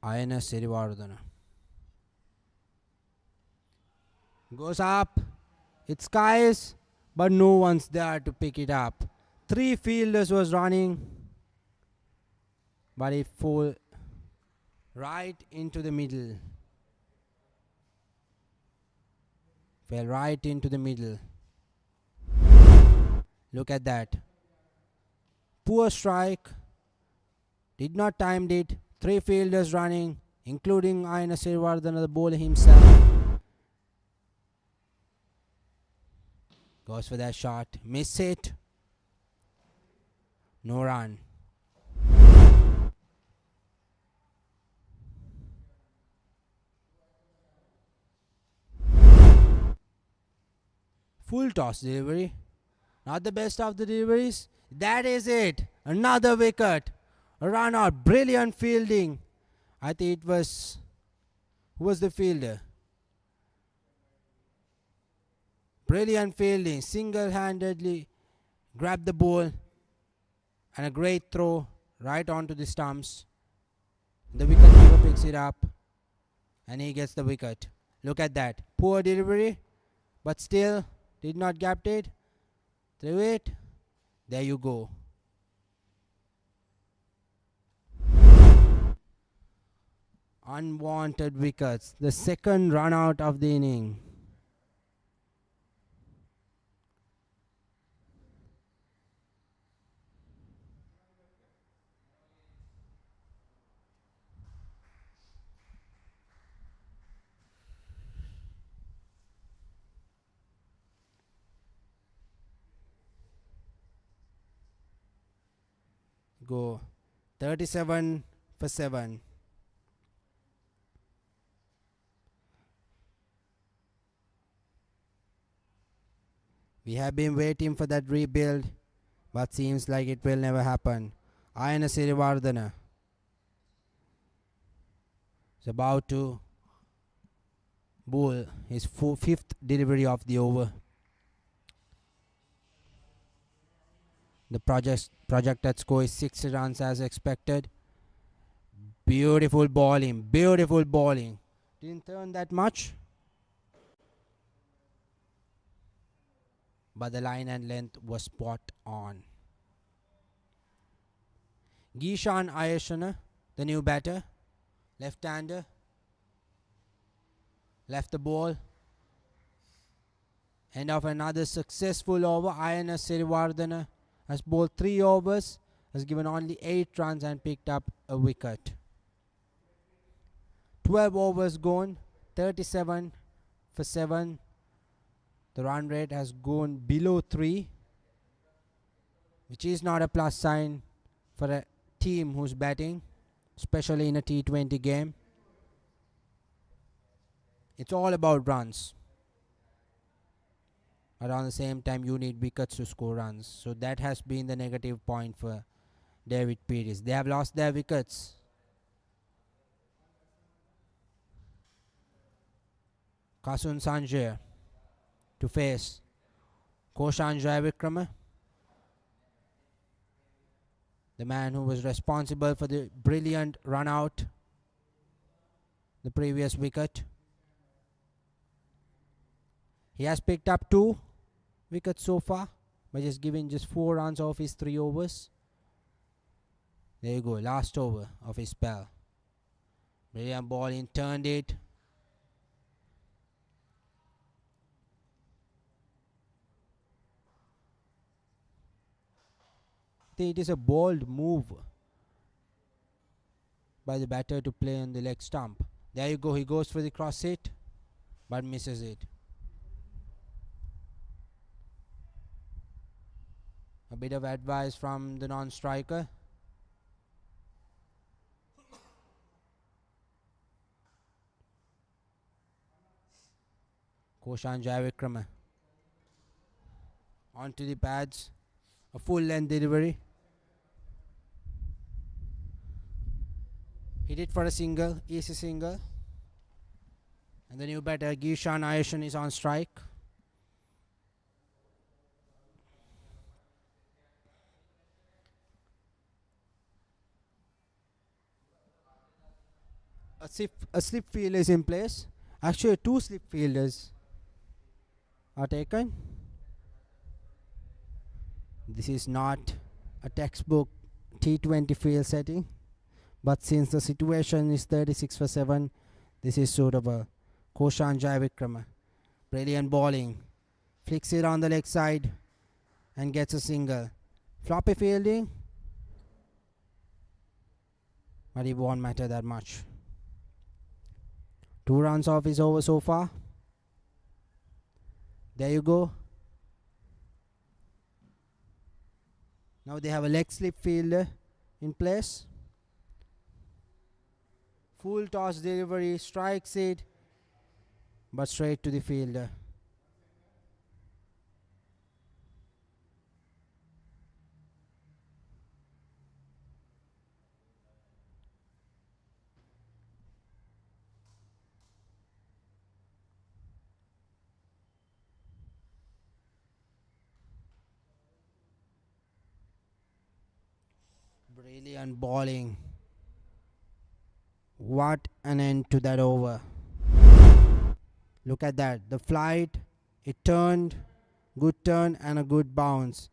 Ayana Sirivardhana goes up. It skies, but no one's there to pick it up. 3 fielders was running, but it fell right into the middle. Fell right into the middle. Look at that. Poor strike. Did not time it. 3 fielders running, including Ayana Sirivardhana, the bowler himself. Goes for that shot. Miss it. No run. Full toss delivery. Not the best of the deliveries. That is it. Another wicket. A run out. Brilliant fielding. I think it was... Who was the fielder? Brilliant fielding. Single-handedly grabbed the ball. And a great throw right onto the stumps. The wicketkeeper picks it up. And he gets the wicket. Look at that. Poor delivery. But still did not gap it. Through it. There you go. Unwanted wickets. The 2nd run out of the inning. go. 37 for 7. We have been waiting for that rebuild, but seems like it will never happen. Ayana Sirivardhana is about to bowl his fifth delivery of the over. The projected score is 60 runs as expected. Beautiful bowling, beautiful bowling. Didn't turn that much, but the line and length was spot on. Gishan Ayashana, the new batter, left-hander, left the ball. End of another successful over. Ayana Sirivardhana has bowled 3 overs, has given only 8 runs and picked up a wicket. 12 overs gone, 37 for 7. The run rate has gone below 3, which is not a plus sign for a team who's batting, especially in a T20 game. It's all about runs. But at the same time, you need wickets to score runs. So that has been the negative point for David Pieris. They have lost their wickets. Kasun Sanjay to face Koshan Jayavikrama, the man who was responsible for the brilliant run out the previous wicket. He has picked up 2 wickets so far, but just giving just 4 runs off his 3 overs. There you go, last over of his spell. Brilliant bowling, turned it. I think it is a bold move by the batter to play on the leg stump. There you go, he goes for the cross hit, but misses it. A bit of advice from the non-striker. Koshan Jayavikrama onto the pads. A full length delivery. Hit it for a single, easy single. And the new batter Gishan Ayashan is on strike. A slip field is in place. Actually, 2 slip fielders are taken. This is not a textbook T20 field setting, but since the situation is 36 for 7, this is suitable. Koshan Jayavikrama, brilliant bowling, flicks it on the leg side and gets a single. Floppy fielding, but it won't matter that much. 2 runs off his over so far. There you go. Now they have a leg slip fielder in place. Full toss delivery, strikes it, but straight to the fielder. Brilliant bowling. What an end to that over. Look at that. The flight, it turned, good turn and a good bounce.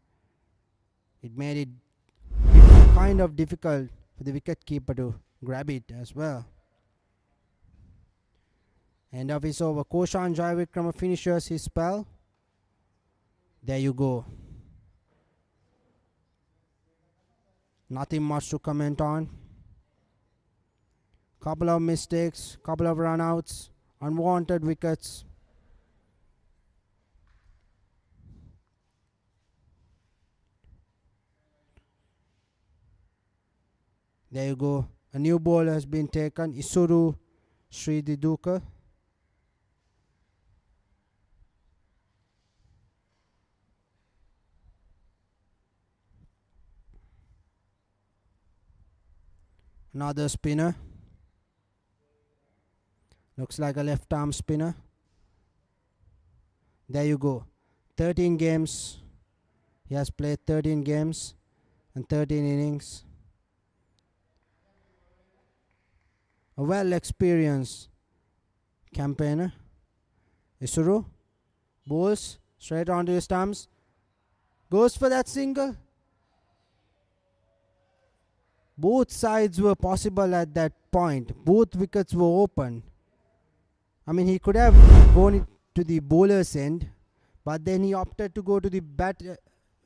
It made it kind of difficult for the wicketkeeper to grab it as well. End of his over. Koshan Jayavikrama finishes his spell. There you go. Nothing much to comment on. Couple of mistakes, couple of runouts, unwanted wickets. There you go. A new bowler has been taken. Isuru Srididuka. Another spinner. Looks like a left arm spinner. There you go. 13 games. He has played 13 games and 13 innings. A well experienced campaigner. Isuru bowls straight onto his stumps. Goes for that single. Both sides were possible at that point. Both wickets were open. I mean, he could have gone to the bowler's end, but then he opted to go to the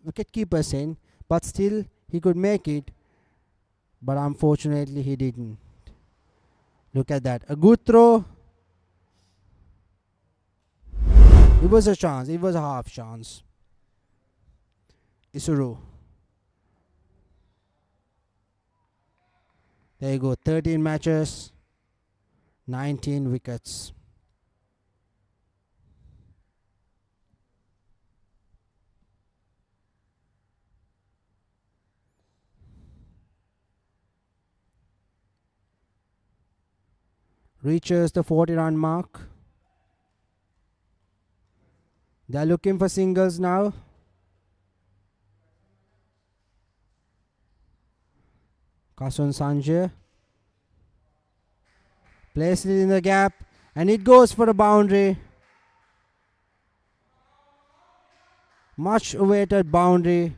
wicket-keeper's end. But still, he could make it. But unfortunately, he didn't. Look at that. A good throw. It was a chance. It was a half chance. Isuru. There you go. 13 matches. 19 wickets. Reaches the 40-run mark. They're looking for singles now. Kasun Sanjay places it in the gap and it goes for a boundary. Much awaited boundary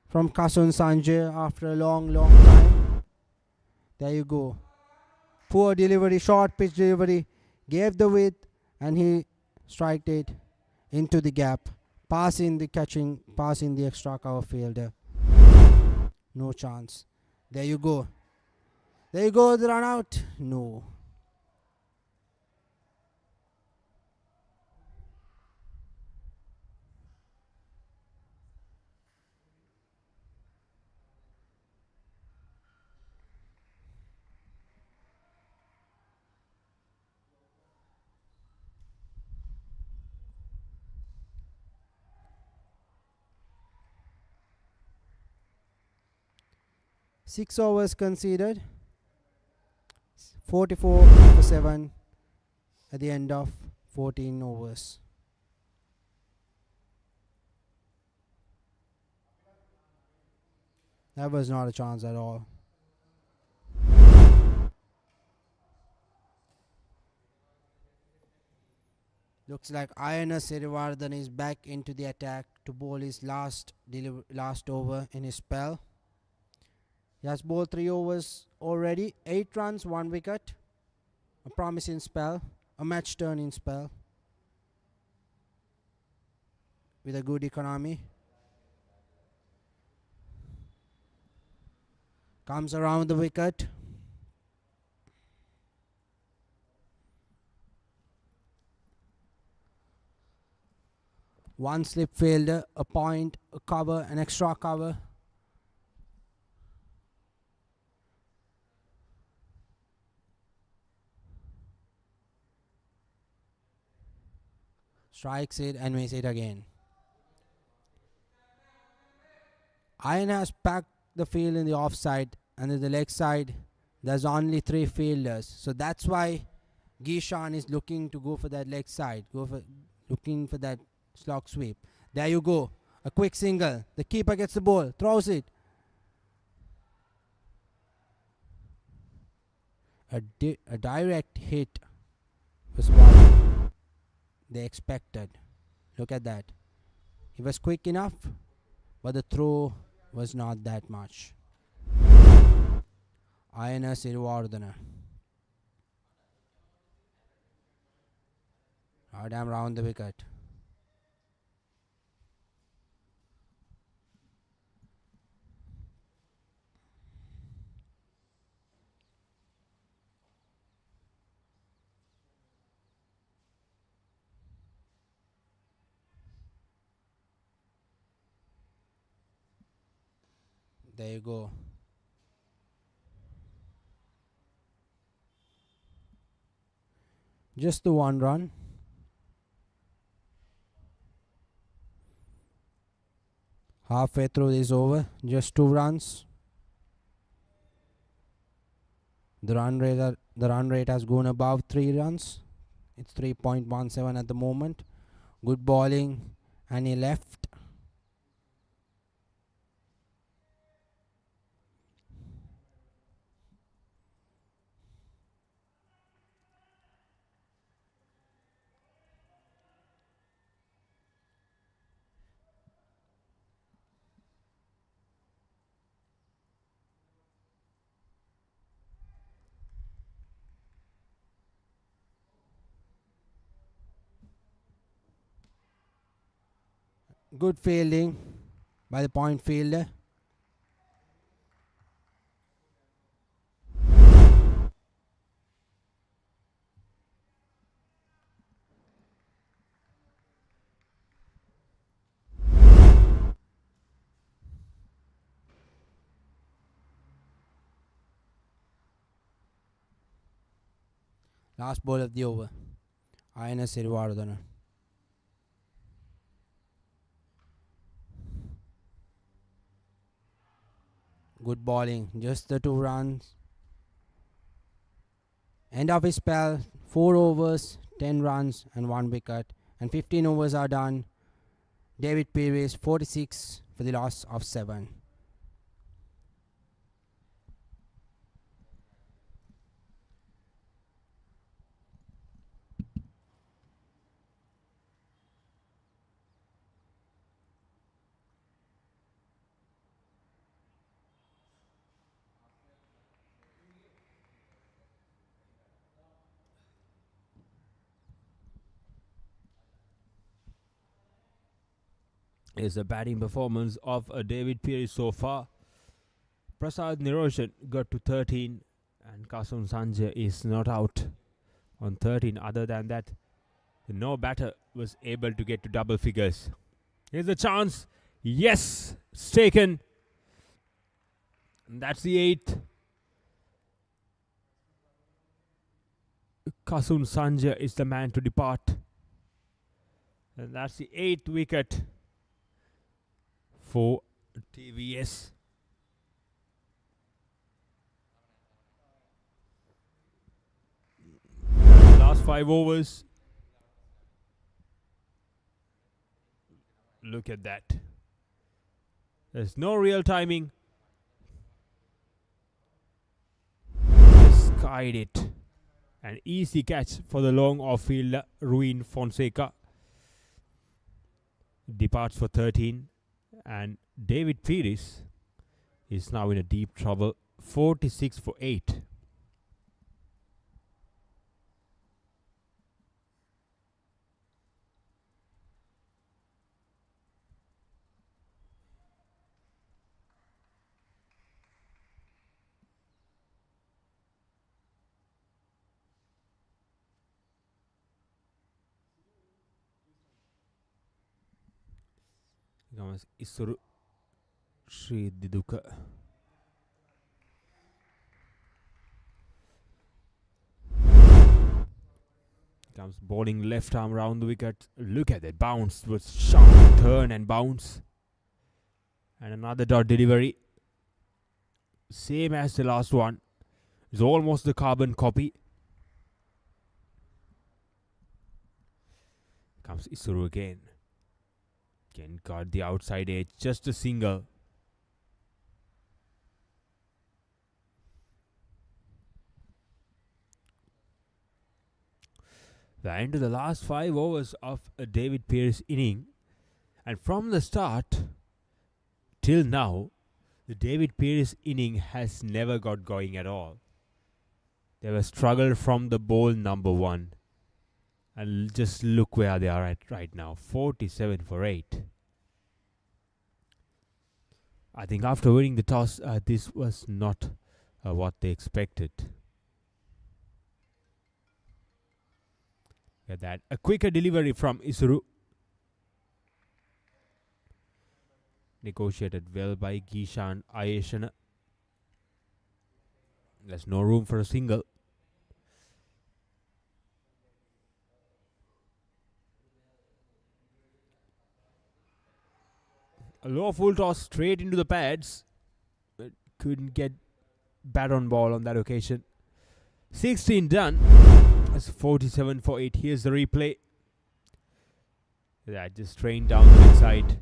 from Kasun Sanjay after a long time. There you go. Poor delivery, short pitch delivery, gave the width and he striked it into the gap, passing the extra cover fielder. No chance. There you go. There you go, the run out. No. Six overs conceded. 44 for 7 at the end of 14 overs. That was not a chance at all. Looks like Ayana Sirivardhan is back into the attack to bowl his last over in his spell. He has bowled 3 overs already. 8 runs, 1 wicket. A promising spell. A match turning spell. With a good economy. Comes around the wicket. One slip fielder, a point, a cover, an extra cover. Strikes it and makes it again. Iron has packed the field in the offside, and in the leg side there's only 3 fielders. So that's why Gishan is looking to go for that leg side, looking for that slog sweep. There you go. A quick single. The keeper gets the ball, throws it. A direct hit was what they expected. Look at that. He was quick enough, but the throw was not that much. Ayana Sirivardhana. Adam round the wicket. There you go. Just the 1 run. Halfway through this over, just 2 runs. The run rate has gone above 3 runs. It's 3.17 at the moment. Good bowling, and he left. Good fielding by the point fielder. Last ball of the over. Ayana Sirivardhana. Good bowling, just the 2 runs. End of his spell, 4 overs, 10 runs and 1 wicket. And 15 overs are done. David Pieris, 46 for the loss of 7. Is the batting performance of David Pieris so far. Prasad Nirojan got to 13 and Kasun Sanjay is not out on 13. Other than that, no batter was able to get to double figures. Here's a chance. Yes, it's taken. And that's the 8th. Kasun Sanjay is the man to depart. And that's the 8th wicket for TVS. Last 5 overs. Look at that. There's no real timing. Skied it. An easy catch for the long off fielder Ruin Fonseca. Departs for 13. And David Pieris is now in a deep trouble. 46 for 8. Comes Isuru Sri Diduka. Comes bowling left arm round the wicket. Look at that bounce with sharp turn and bounce. And another dot delivery. Same as the last one. It's almost the carbon copy. Comes Isuru again. Again got the outside edge. Just a single. The end of the last 5 overs of a David Pieris inning. And from the start till now, the David Pieris inning has never got going at all. They were struggled from the ball number 1. And just look where they are at right now. 47 for 8. I think after winning the toss, this was not what they expected. Get that. A quicker delivery from Isuru. Negotiated well by Gishan Ayeshana. There's no room for a single. A low full toss straight into the pads, but couldn't get bat on ball on that occasion. 16 done. That's 47 for 8. Here's the replay. That just trained down the leg side.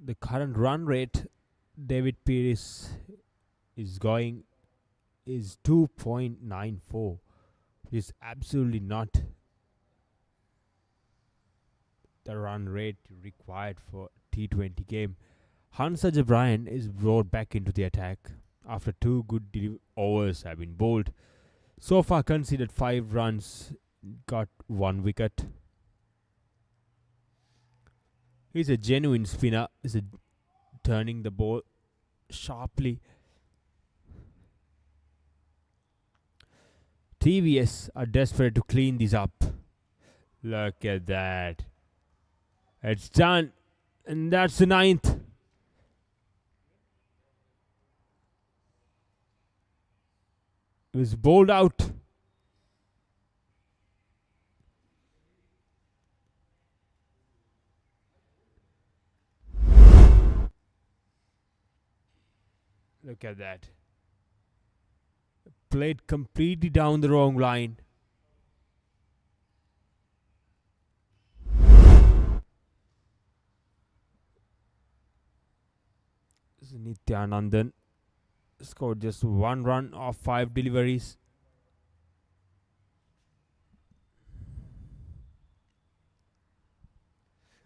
The current run rate David Pieris is going is 2.94. Is absolutely not the run rate required for T20 game. Hansa Bryan is brought back into the attack after 2 good overs have been bowled. So far conceded 5 runs, got 1 wicket. He's a genuine spinner. He's turning the ball sharply. TVS are desperate to clean this up. Look at that. It's done. And that's the 9th. It was bowled out. Look at that. Played completely down the wrong line. This is Nityanandan. Scored just 1 run off 5 deliveries.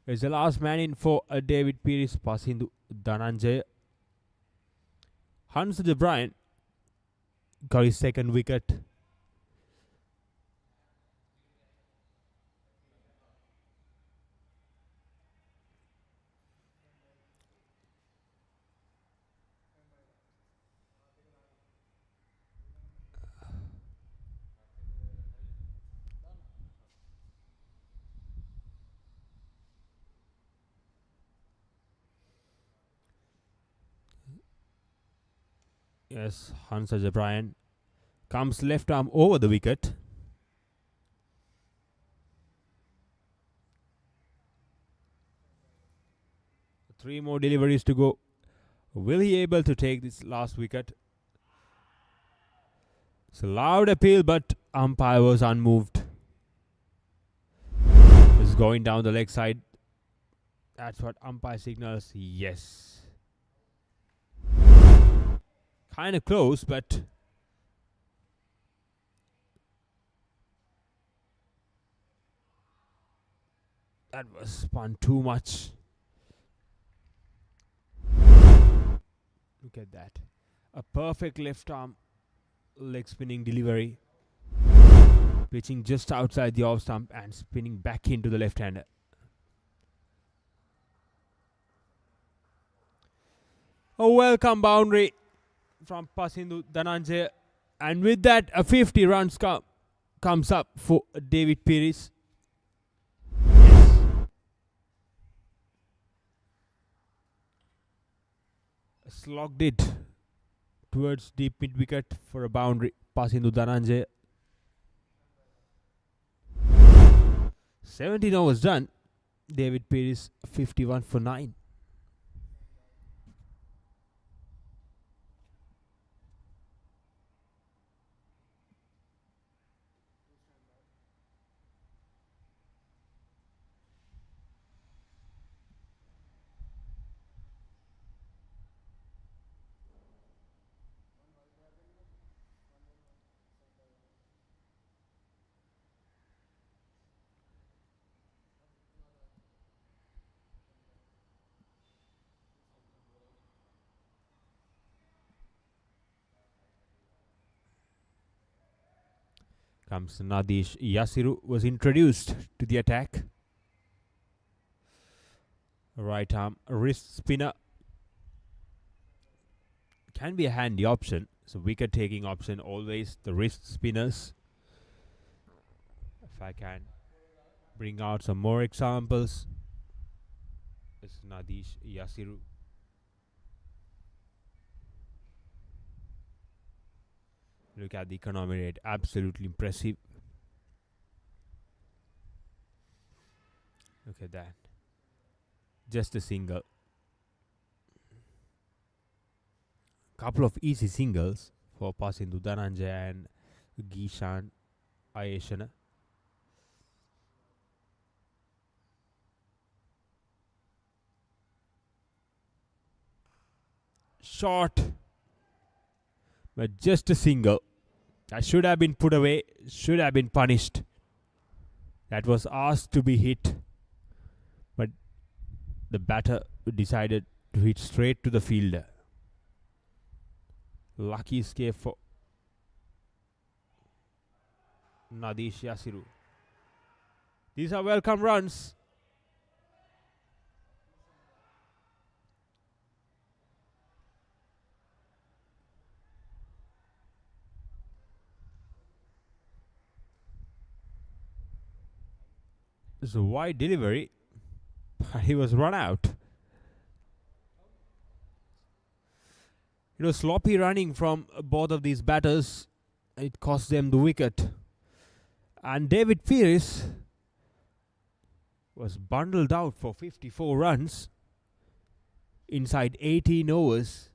It's the last man in for David Pieris, Pasindu Dhananjaya. Hansa Bryan got his 2nd wicket. Yes, Hansa Bryan comes left arm over the wicket. Three more deliveries to go. Will he able to take this last wicket? It's a loud appeal, but umpire was unmoved. It's going down the leg side. That's what umpire signals. Yes. Kind of close, but that was spun too much. Look at that. A perfect left arm leg spinning delivery. Pitching just outside the off stump and spinning back into the left hander. A welcome boundary from Pasindu Dhananjaya, and with that a 50 runs comes up for David Pieris. Yes. Slogged it towards deep mid wicket for a boundary. Pasindu Dhananjaya. 17 overs done. David Pieris 51 for 9. Comes Nadish Yasiru was introduced to the attack. Right arm wrist spinner. Can be a handy option. So wicket taking option always the wrist spinners. If I can bring out some more examples. It's Nadish Yasiru. Look at the economy rate, absolutely impressive. Look at that. Just a single. Couple of easy singles for passing to Dhananjay and Gishan Ayeshana. Short, but just a single. That should have been put away, should have been punished. That was asked to be hit, but the batter decided to hit straight to the fielder. Lucky escape for Nadish Yasiru. These are welcome runs. It's a wide delivery, but he was run out. It was sloppy running from both of these batters. It cost them the wicket. And David Pieris was bundled out for 54 runs inside 18 overs.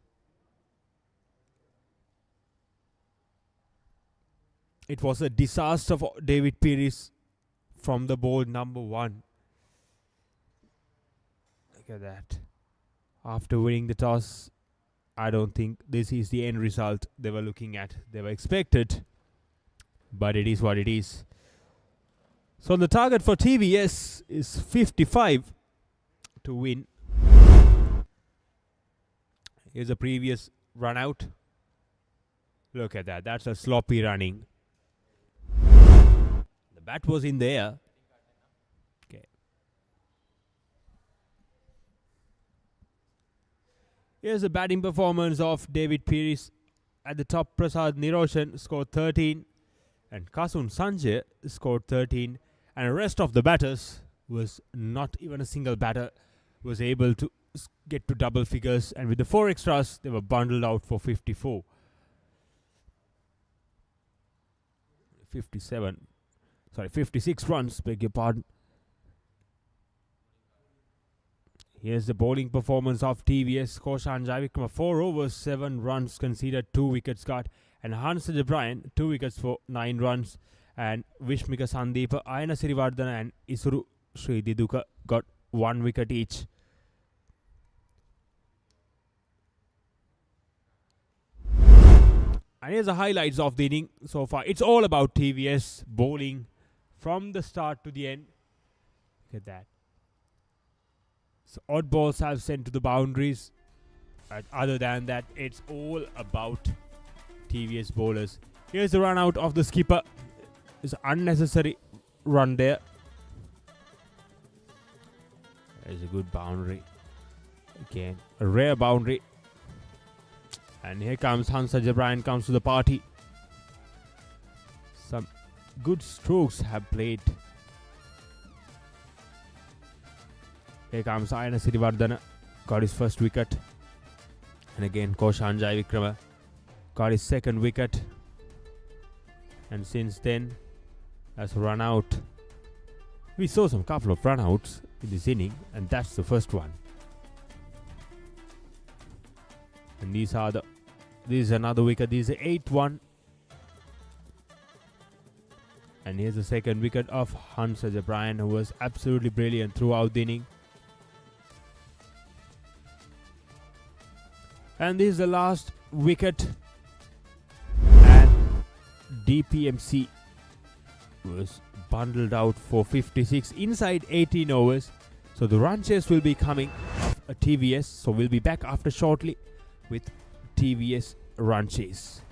It was a disaster for David Pieris from the ball number 1. Look at that. After winning the toss, I don't think this is the end result they were looking at. They were expected, but it is what it is. So the target for TVS is 55 to win. Here's a previous run out. Look at that. That's a sloppy running. The bat was in the air. Okay. Here's the batting performance of David Pieris. At the top, Prasad Niroshan scored 13 and Kasun Sanjay scored 13, and the rest of the batters was not even a single batter was able to get to double figures, and with the 4 extras they were bundled out for 56 runs, beg your pardon. Here's the bowling performance of TVS. Koshan Jayavikrama, 4 overs, 7 runs conceded, 2 wickets got. And Hansa Bryan, 2 wickets for 9 runs. And Vishmika Sandeep, Ayana Sirivardhana and Isuru Sri Diduka got 1 wicket each. And here's the highlights of the inning so far. It's all about TVS bowling from the start to the end. Look at that. So odd balls have sent to the boundaries. But other than that, it's all about TVS bowlers. Here's the run out of the skipper. It's an unnecessary run there. There's a good boundary. Again, a rare boundary. And here comes Hansa Bryan comes to the party. Some good strokes have played. Here comes Ayana Sirivardhana, got his first wicket. And again Koshan Jayavikrama got his second wicket. And since then has run out. We saw some couple of run outs in this inning, and that's the first one. And this is another wicket. This is 8-1. And here's the second wicket of Hansa Bryan, who was absolutely brilliant throughout the inning. And this is the last wicket. And DPMC was bundled out for 56 inside 18 overs. So the run chase will be coming of TVS. So we'll be back after shortly with TVS run chase.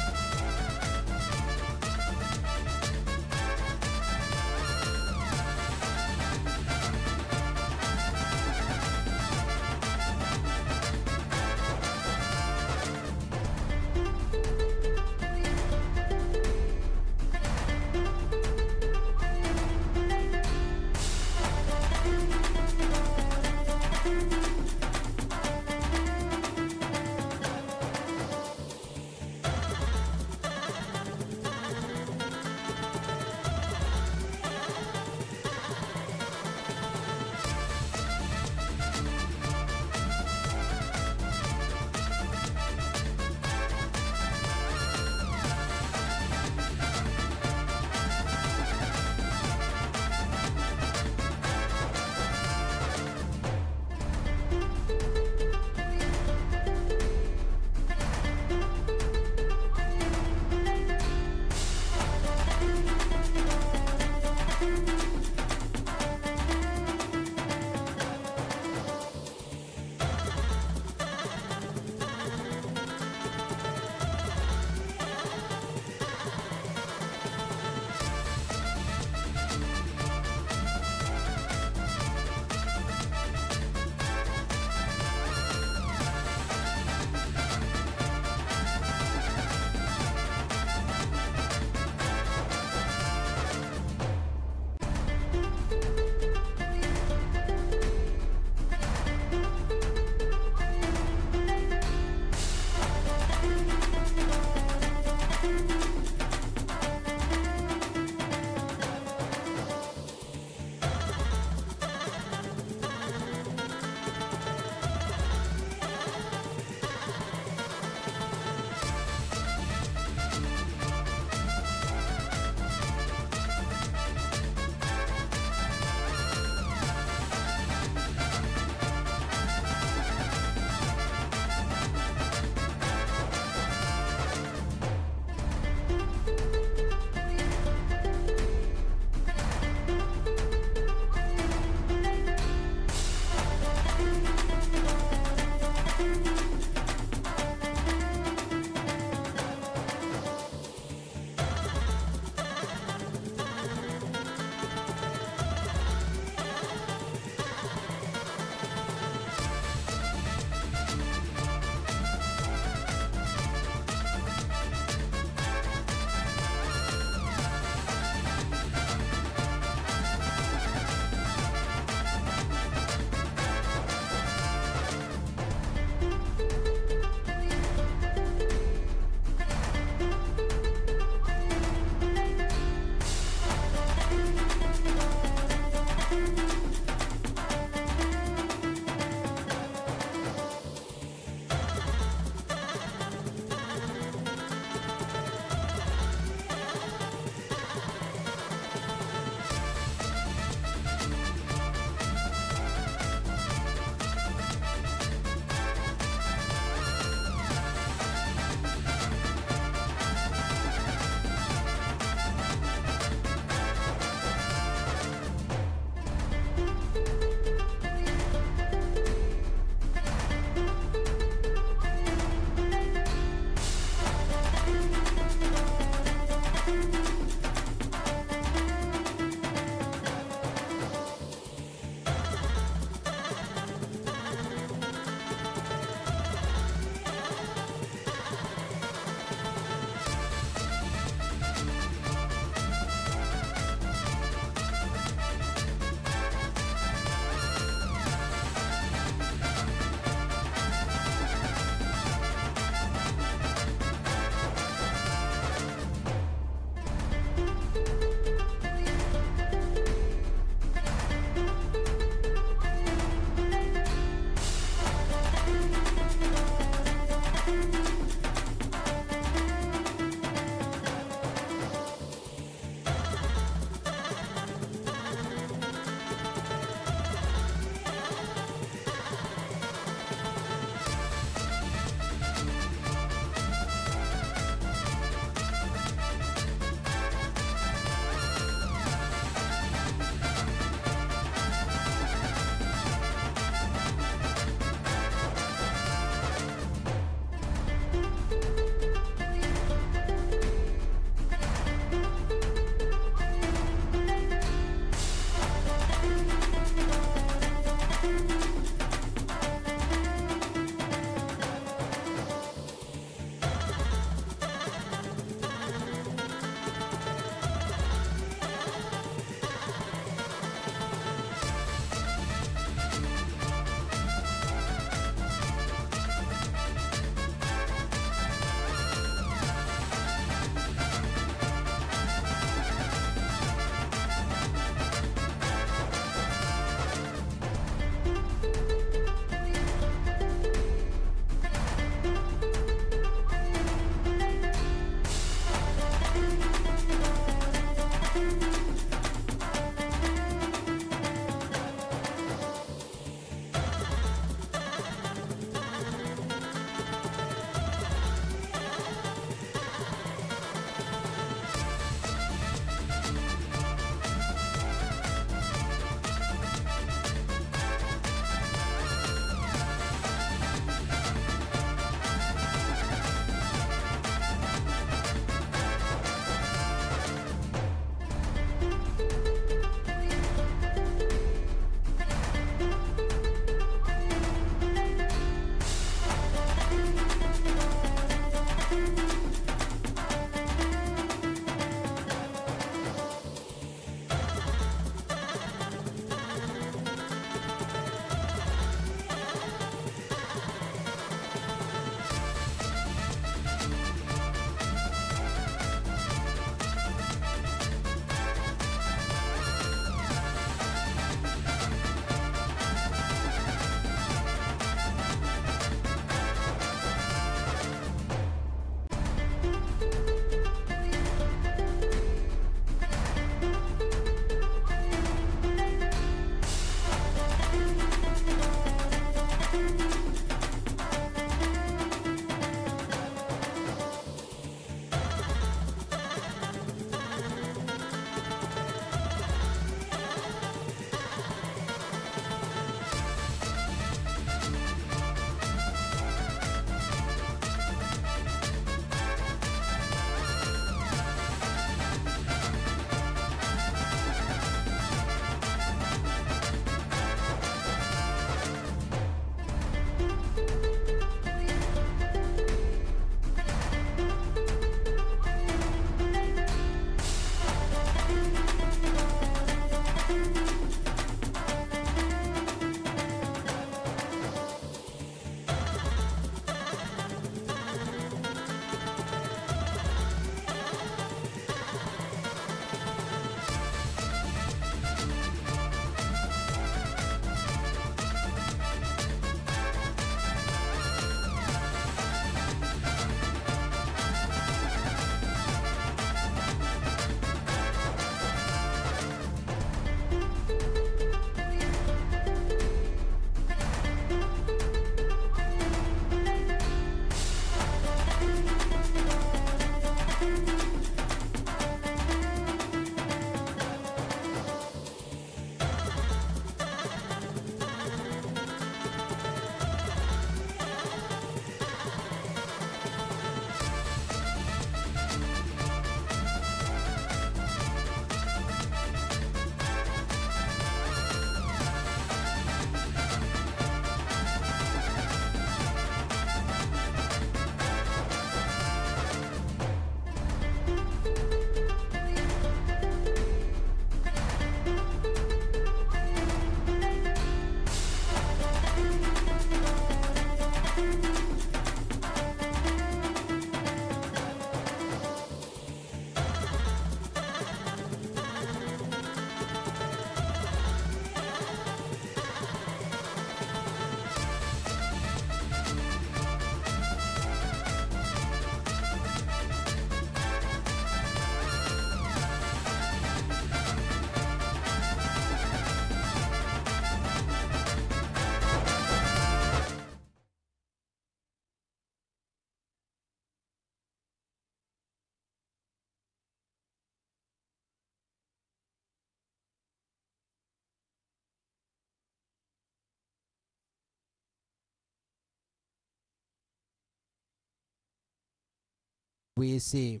TVS.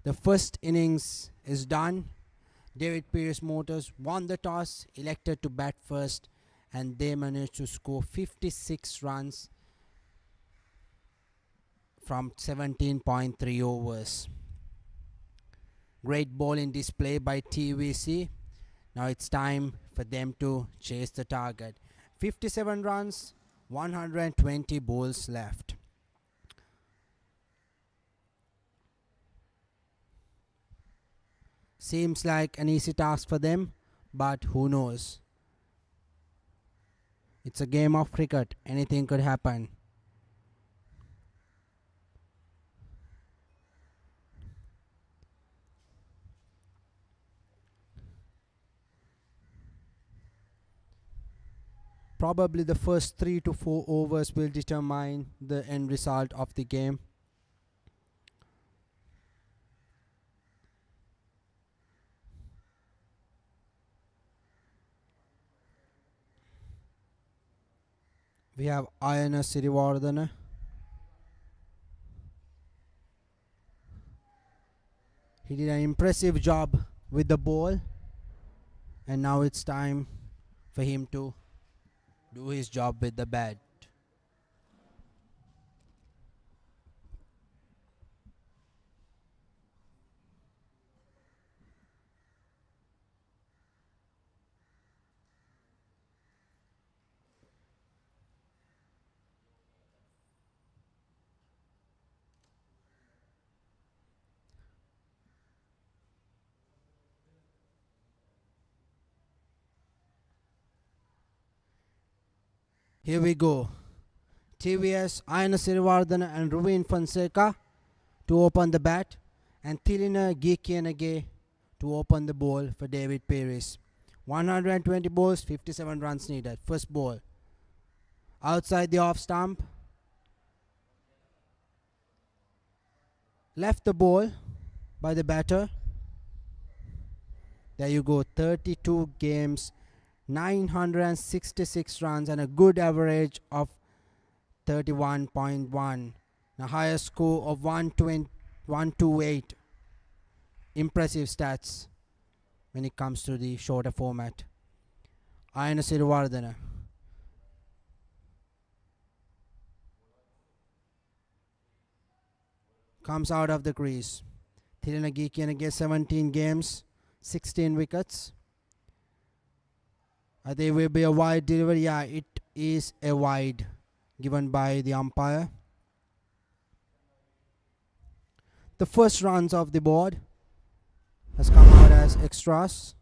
The first innings is done. David Pieris Motors won the toss, elected to bat first, and they managed to score 56 runs from 17.3 overs. Great bowling display by TVS. Now it's time for them to chase the target. 57 runs, 120 balls left. Seems like an easy task for them, but who knows? It's a game of cricket. Anything could happen. Probably the first 3 to 4 overs will determine the end result of the game. We have Ayana Sirivardhana. He did an impressive job with the ball, and now it's time for him to do his job with the bat. Here we go. TVS, Ayana Sirivardhana and Ruvin Fonseca to open the bat, and Thilina Gikianage to open the ball for David Pieris. 120 balls, 57 runs needed. First ball. Outside the off stump. Left the ball by the batter. There you go. 32 games, 966 runs and a good average of 31.1. The highest score of 128. Impressive stats when it comes to the shorter format. Ayana Sirivardhana. Comes out of the crease. Thilina Gikianage 17 games, 16 wickets. I think it will be a wide delivery. Yeah, it is a wide given by the umpire. The first runs of the board has come out as extras.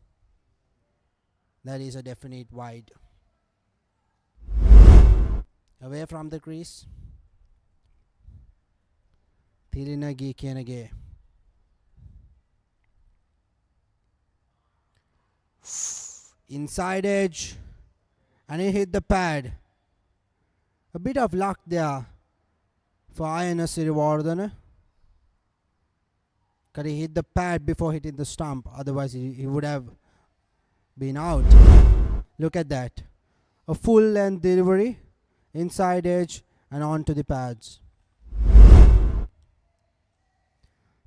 That is a definite wide. Away from the crease. Thilina Gikianage. Inside edge, and he hit the pad. A bit of luck there for Ayana Sirivardhana. Because he hit the pad before hitting the stump, otherwise he would have been out. Look at that. A full length delivery, inside edge and onto the pads.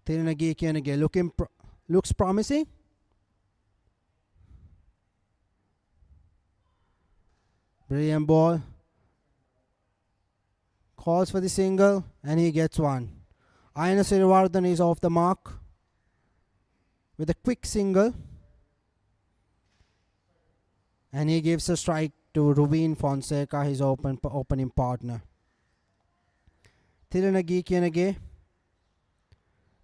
Thilina Gikianage looks promising. Brilliant ball. Calls for the single and he gets one. Ayana Sirivardhana is off the mark with a quick single. And he gives a strike to Ruvin Fonseca, his opening partner. Thilina Gikianage.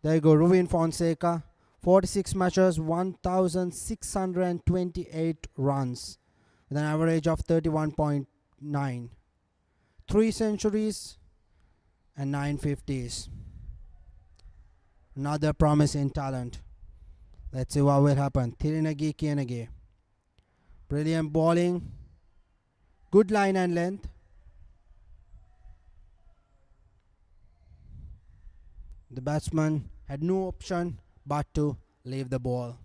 There you go, Ruvin Fonseca. 46 matches, 1,628 runs. With an average of 31.9. 3 centuries and 9 50s. Another promising talent. Let's see what will happen. Thilina Gikianage. Brilliant bowling. Good line and length. The batsman had no option but to leave the ball.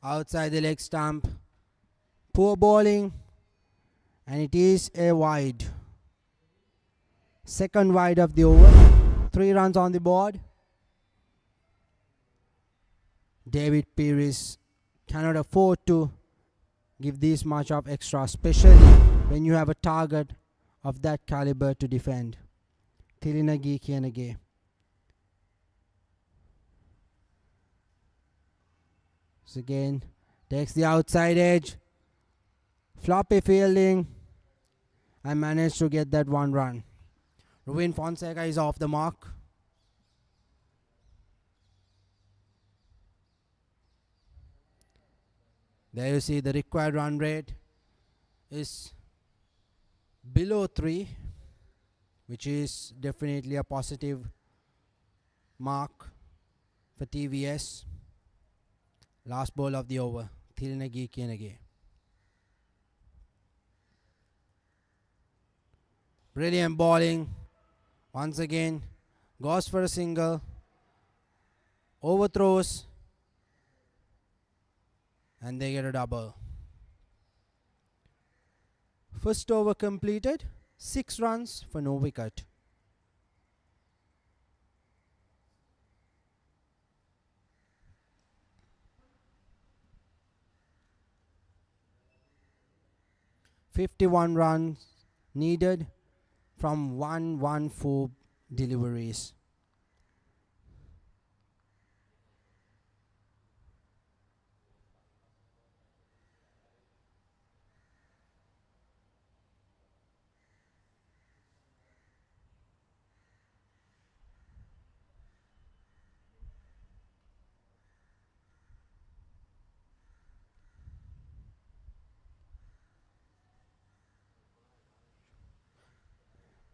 outside the leg stump. Poor bowling, and it is a wide. Second wide of the over. 3 runs on the board. David Pieris cannot afford to give this much of extra, especially when you have a target of that caliber to defend. Tilinagi Kianage. So again, takes the outside edge. Floppy fielding. And managed to get that 1 run. Ruin Fonseca is off the mark. There you see the required run rate is below 3, which is definitely a positive mark for TVS. Last ball of the over. Thirinagi Kienage. Brilliant bowling. Once again, goes for a single. Overthrows. And they get a double. First over completed. 6 runs for no wicket. "51 runs needed from 114 deliveries."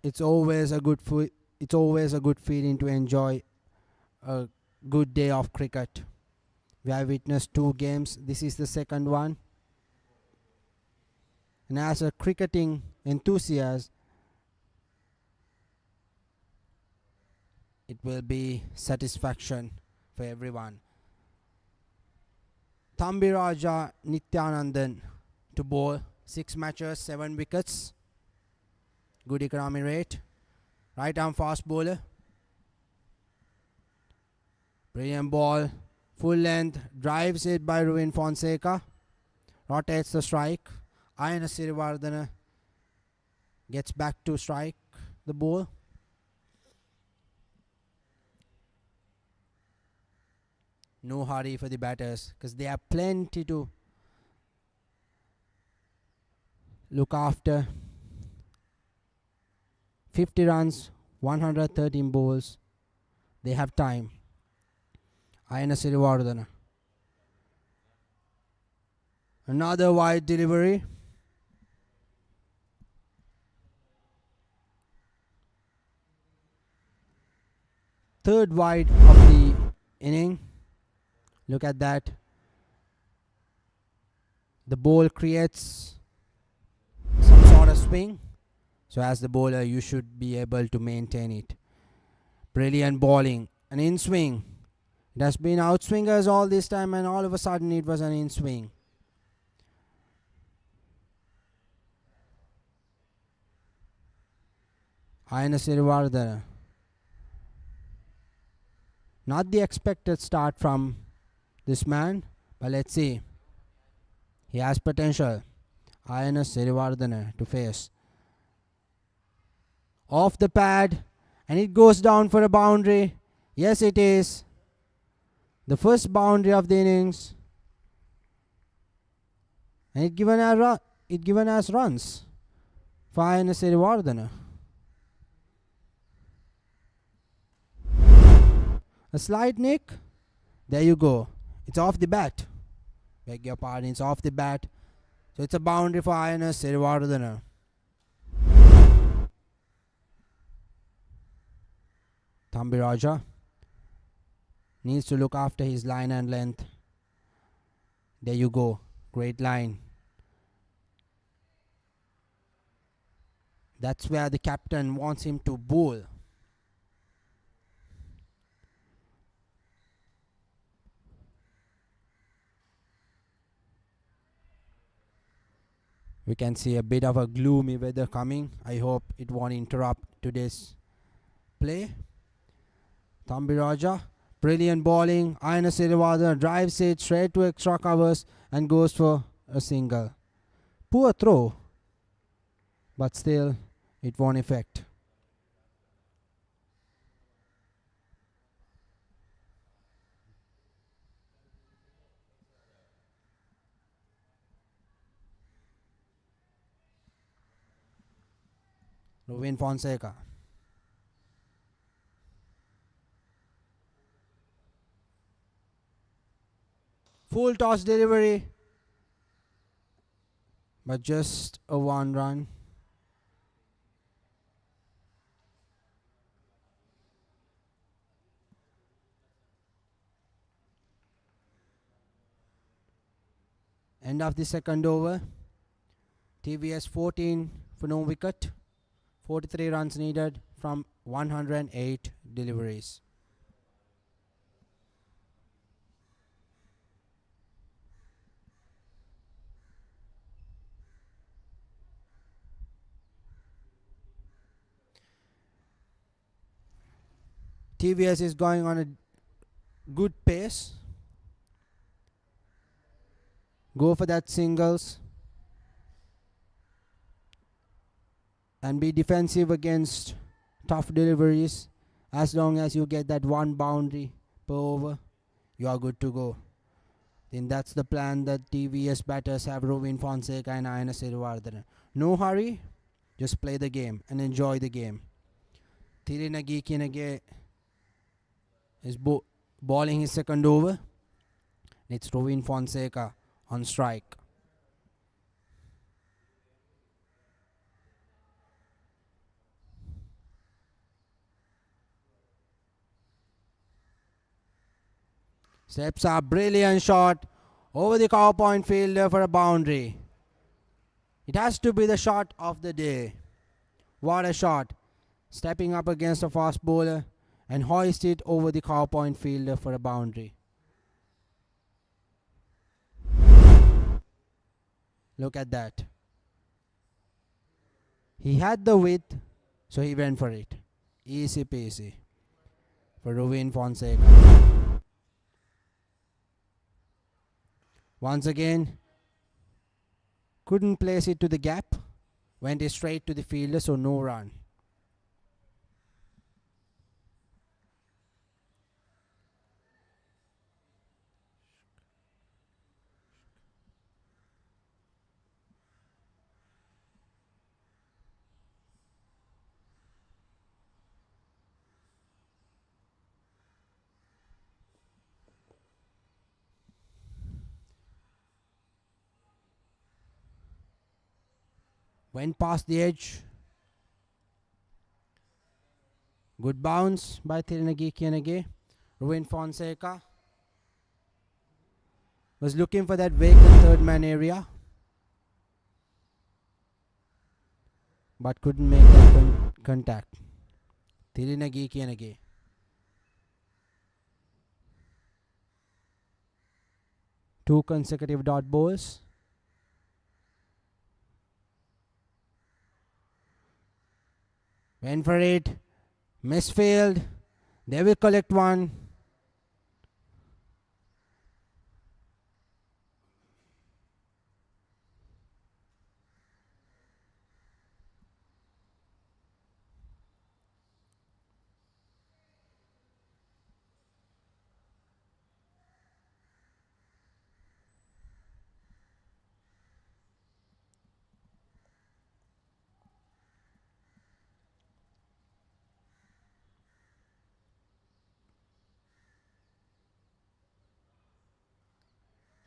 It's always a good feeling to enjoy a good day of cricket. We have witnessed 2 games. This is the second one. And as a cricketing enthusiast, it will be satisfaction for everyone. Thambiraja Nityanandan to bowl. 6 matches, 7 wickets. Good economy rate. Right arm fast bowler. Brilliant ball. Full length. Drives it by Ruin Fonseca. Rotates the strike. Ayana Sirivardhana gets back to strike the ball. No hurry for the batters because they have plenty to look after. 50 runs, 113 balls. They have time. Ayana Sirivardhana. Another wide delivery. Third wide of the inning. Look at that. The ball creates some sort of swing. So as the bowler, you should be able to maintain it. Brilliant bowling. An in-swing. It has been outswingers all this time, and all of a sudden it was an in-swing. Ayana Sirivardhana. Not the expected start from this man, but let's see. He has potential. Ayana Sirivardhana to face. Off the pad, and it goes down for a boundary. Yes, it is. The first boundary of the innings. And it given as runs for Ayana Sirivardhana. A slight nick. There you go. It's off the bat. Beg your pardon, it's off the bat. So it's a boundary for Ayana Sirivardhana. Thambiraja needs to look after his line and length. There you go. Great line. That's where the captain wants him to bowl. We can see a bit of a gloomy weather coming. I hope it won't interrupt today's play. Thambi Raja, brilliant bowling. Ayana Sirivardhana drives it straight to extra covers and goes for a single. Poor throw, but still it won't affect. Rovin Fonseca. Full toss delivery, but just a 1 run. End of the second over. TVS 14 for no wicket. 43 runs needed from 108 deliveries. TVS is going on a good pace. Go for that singles and be defensive against tough deliveries. As long as you get that 1 boundary per over, you are good to go. Then that's the plan that TVS batters have. Rovin Fonseca and Ayana Sirivardhana. No hurry, just play the game and enjoy the game. Thirinagi Kinage is bowling his second over. It's Rovin Fonseca on strike. Steps up, brilliant shot over the cover point fielder for a boundary. It has to be the shot of the day. What a shot. Stepping up against a fast bowler and hoist it over the cover point fielder for a boundary. Look at that. He had the width, so he went for it. Easy peasy for Rovin Fonseca. Once again, couldn't place it to the gap. Went it straight to the fielder, so no run. Went past the edge. Good bounce by Thirinagi Kinage. Rovin Fonseca was looking for that vacant third man area, but couldn't make that contact. Thirinagi Kinage. Two consecutive dot balls. Went for it. Misfield. They will collect one.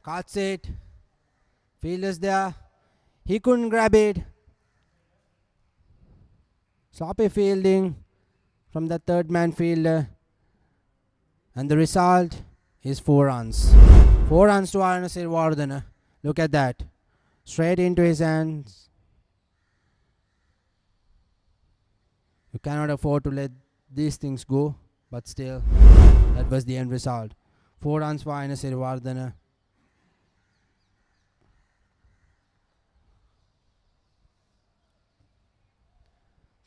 Cuts it. Fielder's there. He couldn't grab it. Sloppy fielding from the third man fielder. And the result is 4 runs. 4 runs to Ayana Sirivardhana. Look at that. Straight into his hands. You cannot afford to let these things go. But still, that was the end result. 4 runs for Ayana Sirivardhana.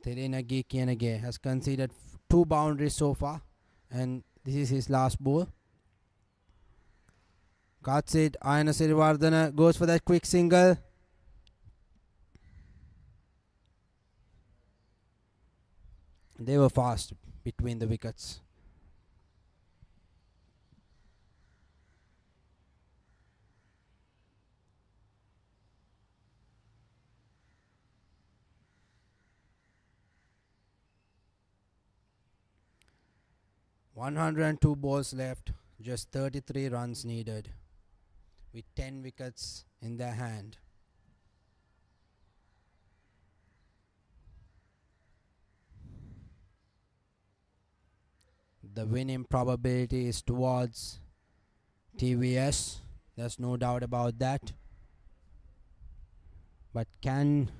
Telenagi Kienage has conceded 2 boundaries so far, and this is his last ball. Cuts it. Ayana Sirivardhana goes for that quick single. They were fast between the wickets. "102 balls left, just 33 runs needed, with 10 wickets in their hand." The winning probability is towards TVS. There's no doubt about that. But can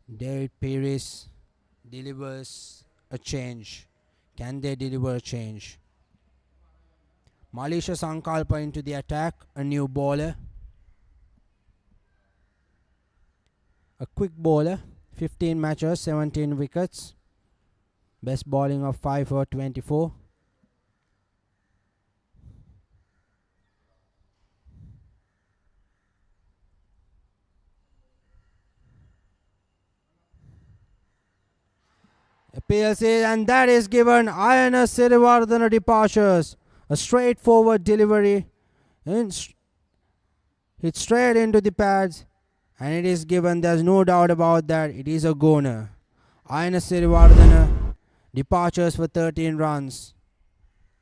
David Pieris delivers a change? Can they deliver a change? Malisha Sankalpa into the attack, a new bowler. A quick bowler, 15 matches, 17 wickets. Best bowling of 5 for 24. Appeals it, and that is given Ayana Sirivardhana departures. A straightforward delivery. Hit straight into the pads, and it is given. There's no doubt about that. It is a goner. Ayana Sirivardhana departures for 13 runs.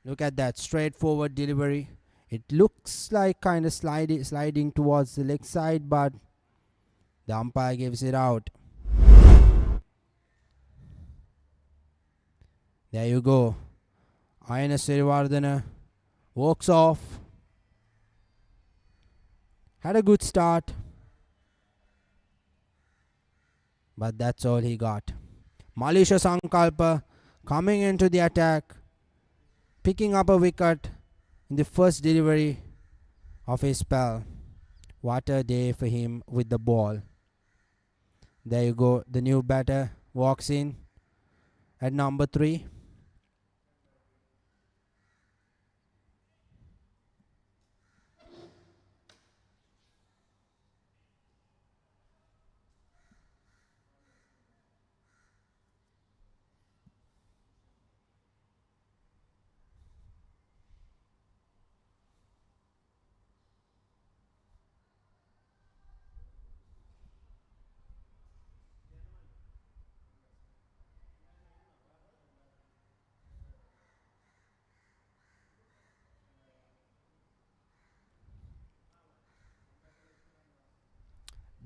Look at that straightforward delivery. It looks like kind of sliding towards the leg side, but the umpire gives it out. There you go. Ayana Sirivardhana walks off. Had a good start, but that's all he got. Malisha Sankalpa coming into the attack, picking up a wicket in the first delivery of his spell. What a day for him with the ball. There you go. The new batter walks in at number 3.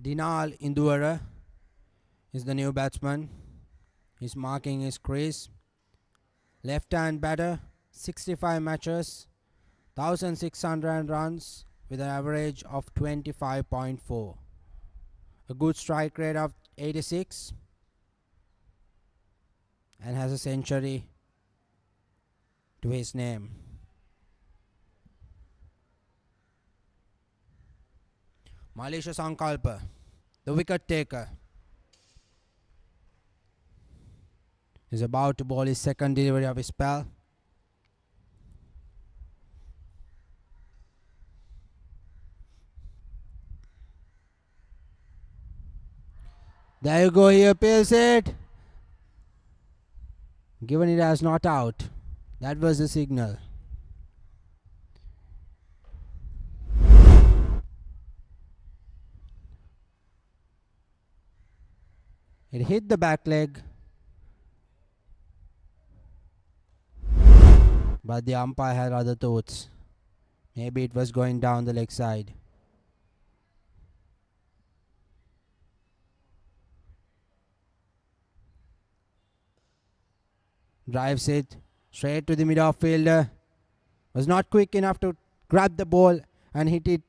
Dinal Indura is the new batsman. He's marking his crease. Left-hand batter, 65 matches, 1,600 runs with an average of 25.4. A good strike rate of 86, and has a century to his name. Malisha Sankalpa, the wicket taker, is about to bowl his second delivery of his spell. There you go, he appeals it. Given it as not out. That was the signal. It hit the back leg, but the umpire had other thoughts. Maybe it was going down the leg side. Drives it straight to the mid-off fielder. Was not quick enough to grab the ball and hit it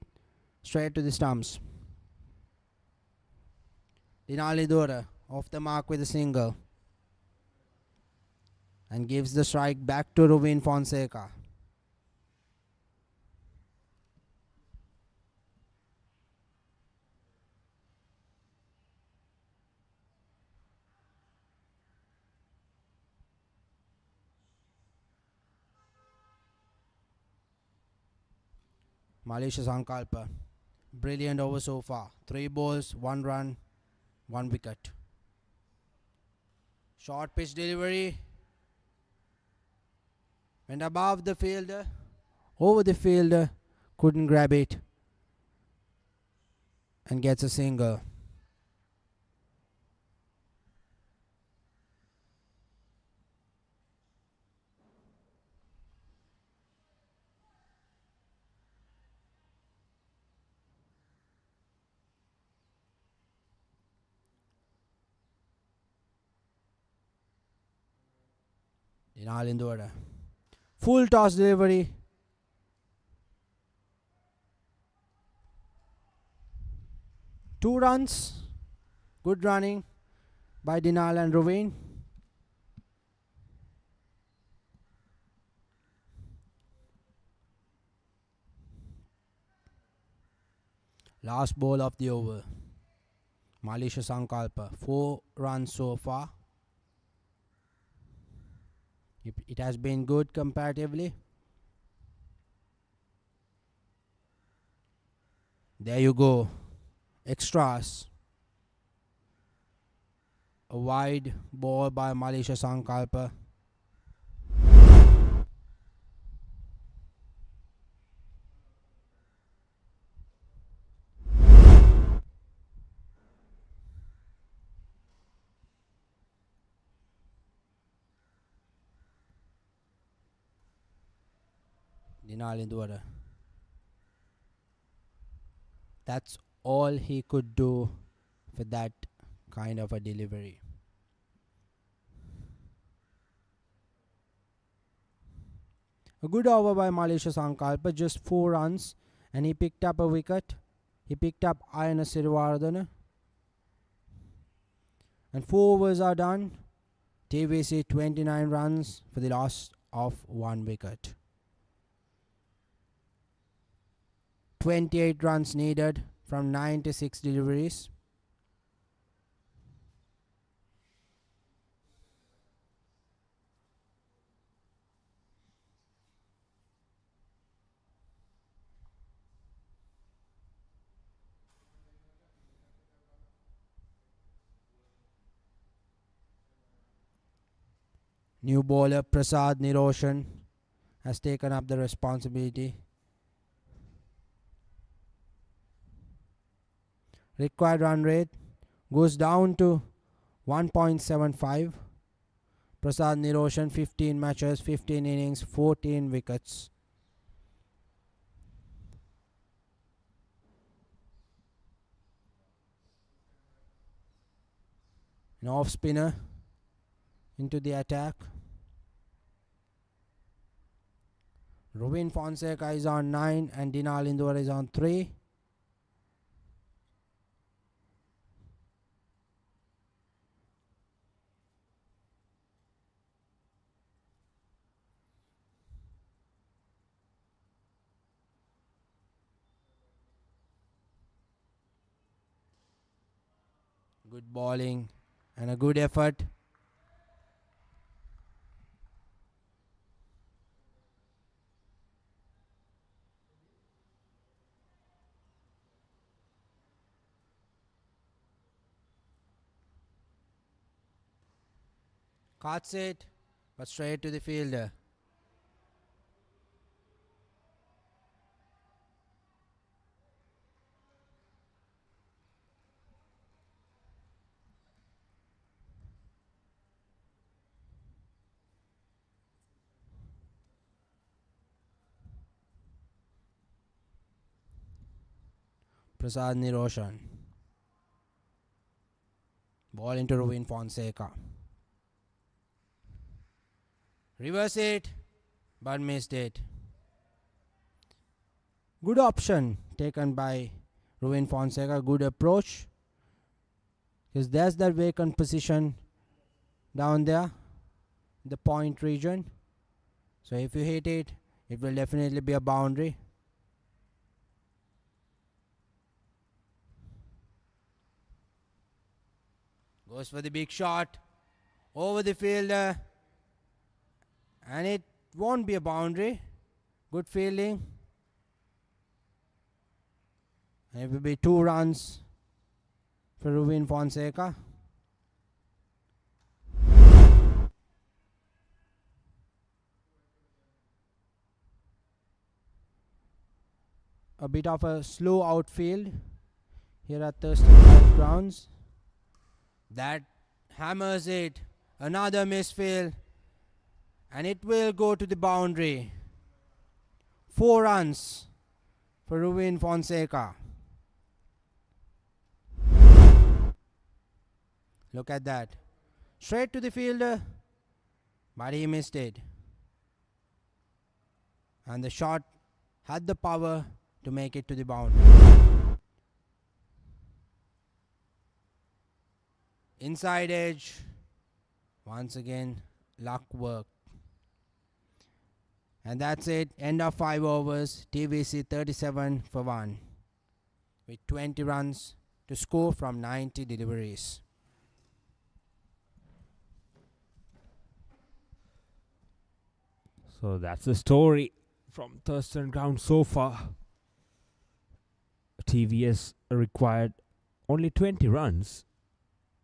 straight to the stumps. Dinali Dora off the mark with a single, and gives the strike back to Ruvin Fonseca. Malaysia Sankalpa. Brilliant over so far. 3 balls, 1 run, 1 wicket. Short pitch delivery. Went above the fielder. Over the fielder. Couldn't grab it. And gets a single. Dinal full toss delivery. Two runs. Good running by Dinal and Rovin. Last ball of the over. Malaysia Sankalpa. 4 runs so far. It has been good comparatively. There you go. Extras. A wide ball by Malaysia Sankalpa. Dinal. That's all he could do for that kind of a delivery. A good over by Malaysia Sankalpa, just 4 runs, and he picked up a wicket. He picked up Ayana Sirivardhana. And 4 overs are done. TVS 29 runs for the loss of 1 wicket. 28 runs needed from 96 deliveries. New bowler Prasad Niroshan has taken up the responsibility. Required run rate goes down to 1.75. Prasad Niroshan, 15 matches, 15 innings, 14 wickets. An off spinner into the attack. Rovin Fonseca is on 9 and Dinal Indore is on 3. Good bowling and a good effort. Cuts it, but straight to the fielder. Prasad Niroshan. Ball into Rovin Fonseca. Reverse it, but missed it. Good option taken by Rovin Fonseca. Good approach. Because there's that vacant position down there, the point region. So if you hit it, it will definitely be a boundary. Goes for the big shot over the fielder, and it won't be a boundary. Good fielding. And it will be 2 runs for Ruin Fonseca. A bit of a slow outfield here at Thurston College grounds. That hammers it. Another misfield. And it will go to the boundary. 4 runs for Ruin Fonseca. Look at that. Straight to the fielder. But he missed it. And the shot had the power to make it to the boundary. Inside edge. Once again, luck worked. And that's it. End of 5 overs. TVC 37 for 1. With 20 runs to score from 90 deliveries. So that's the story from Thurston ground so far. TVS required only 20 runs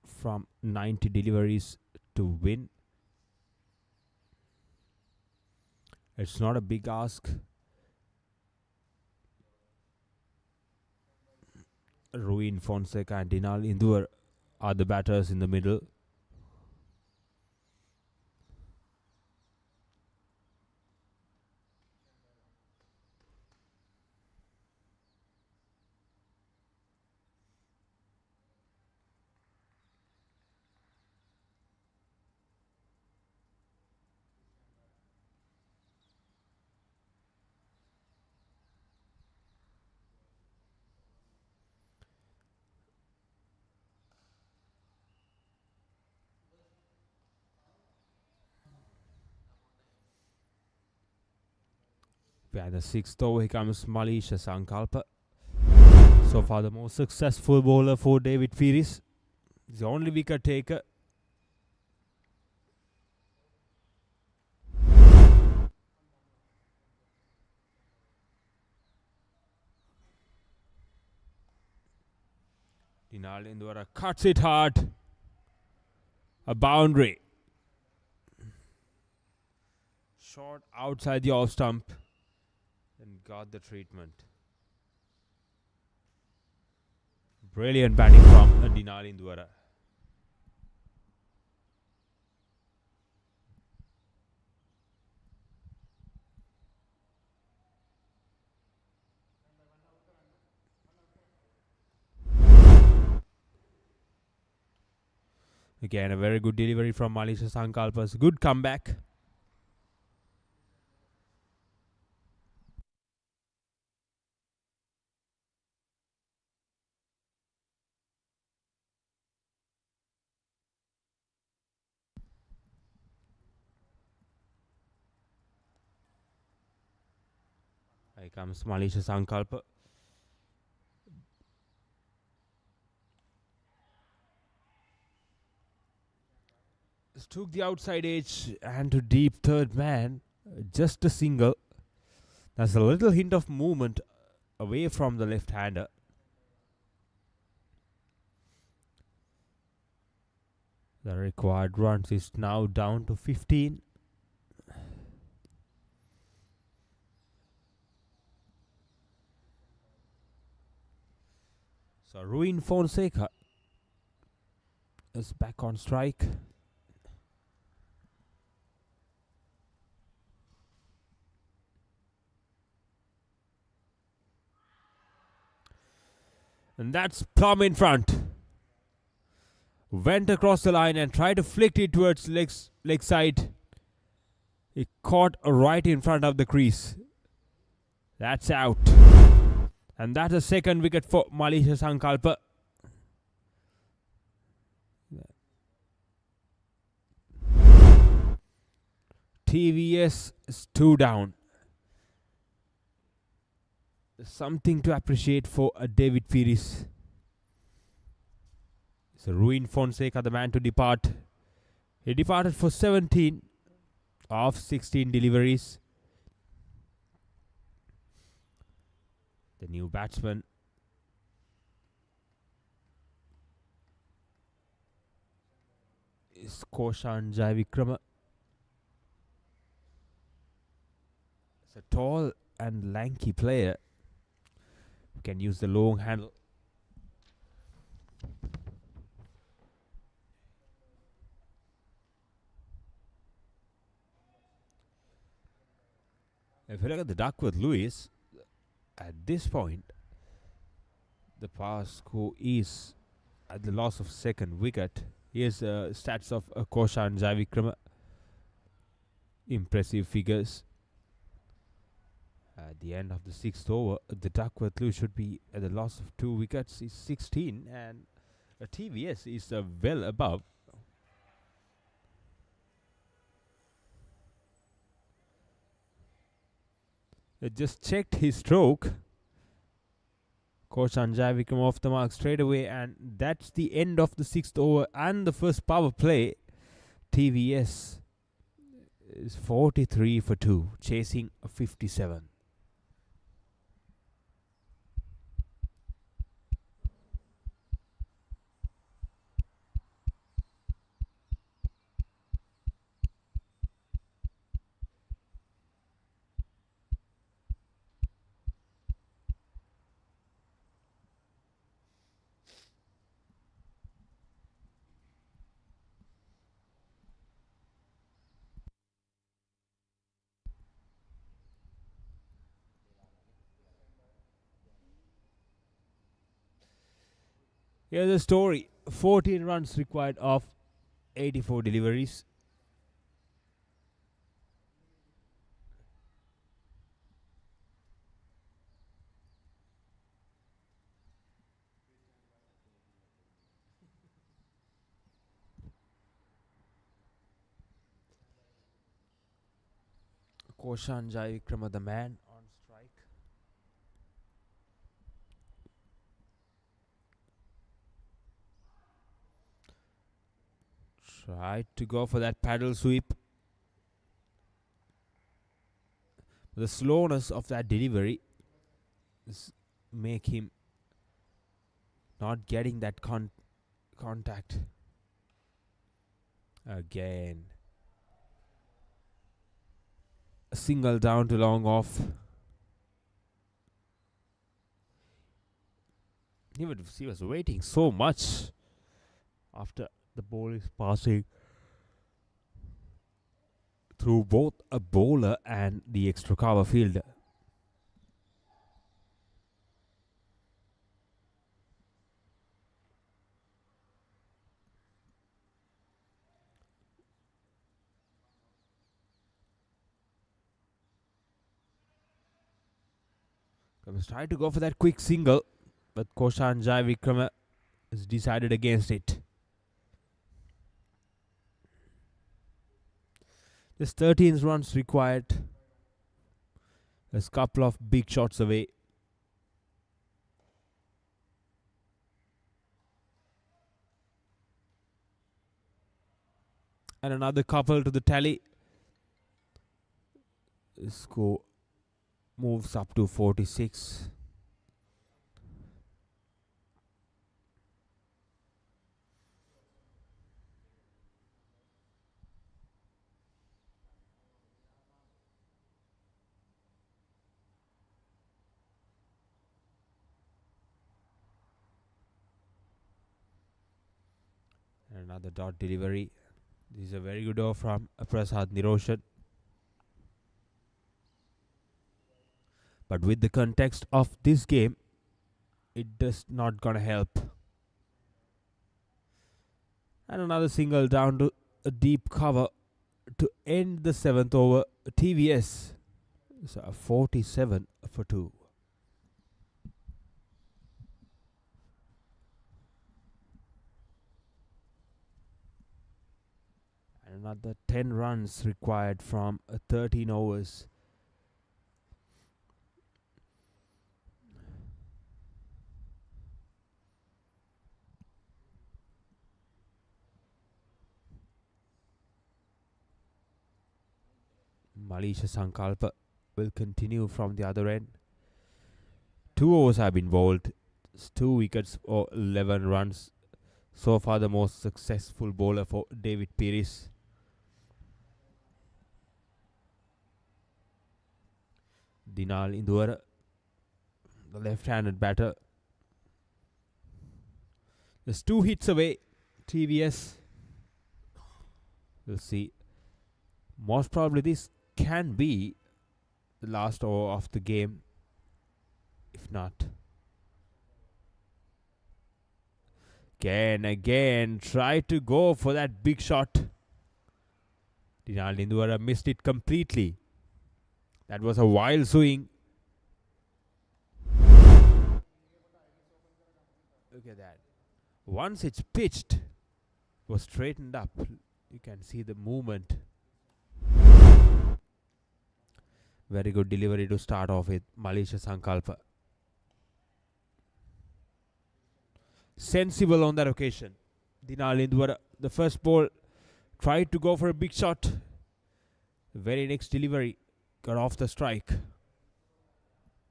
from 90 deliveries to win. It's not a big ask. Ruin Fonseca and Dinal Indur are the batters in the middle. By the 6th over, here comes Malisha Sankalpa. So far, the most successful bowler for David Pieris. He's the only wicket taker. Dinal Indwara cuts it hard. A boundary. Short outside the off stump. And got the treatment. Brilliant batting from Dinal Indwara. Again, a very good delivery from Malisha Sankalpa's good comeback. Here comes Malisha Sankalpa. Took the outside edge and to deep third man. Just a single. That's a little hint of movement away from the left-hander. The required runs is now down to 15. So Ruin Fonseca is back on strike. And that's plumb in front. Went across the line and tried to flick it towards leg side. It caught right in front of the crease. That's out. And that's a second wicket for Malisha Sankalpa. TVS is 2 down. Something to appreciate for David Pieris. So Ruin Fonseca, the man to depart. He departed for 17 of 16 deliveries. The new batsman is Koshan Jayavikrama. It's a tall and lanky player who can use the long handle. If you look at the Duckworth Lewis, at this point, the pass score is at the loss of second wicket. Here's stats of Koshan Jayavikrama. Impressive figures. At the end of the sixth over, the Duckworth Lewis should be at the loss of 2 wickets is 16, and TVS is well above. Just checked his stroke. Koshan Jayavikrama off the mark straight away, and that's the end of the sixth over and the first power play. TVS is 43 for 2, chasing a 57. Here's the story. 14 runs required of 84 deliveries. Koshan Jayavikrama, the man on strike. Tried to go for that paddle sweep. The slowness of that delivery make him not getting that contact. Again. A single down to long off. He was waiting so much after the ball is passing through both a bowler and the extra cover fielder. I was trying to go for that quick single, but Koshan Jayavikrama has decided against it. There's 13 runs required. There's a couple of big shots away. And another couple to the tally. The score moves up to 46. Another dot delivery. This is a very good over from Prasad Niroshan. But with the context of this game, it does not gonna help. And another single down to a deep cover to end the 7th over. TVS is 47 for 2. And another 10 runs required from 13 overs. Malisha Sankalpa will continue from the other end. 2 overs have been bowled. It's 2 wickets or 11 runs. So far, the most successful bowler for David Pieris. Dinal Indura, the left-handed batter. There's 2 hits away. TVS. We'll see. Most probably this can be the last over of the game. If not. Again, try to go for that big shot. Dinal Indura missed it completely. That was a wild swing. Look at that. Once it's pitched, it was straightened up. You can see the movement. Very good delivery to start off with. Malisha Sankalpa. Sensible on that occasion. Dinal Indura, the first ball, tried to go for a big shot. The very next delivery got off the strike.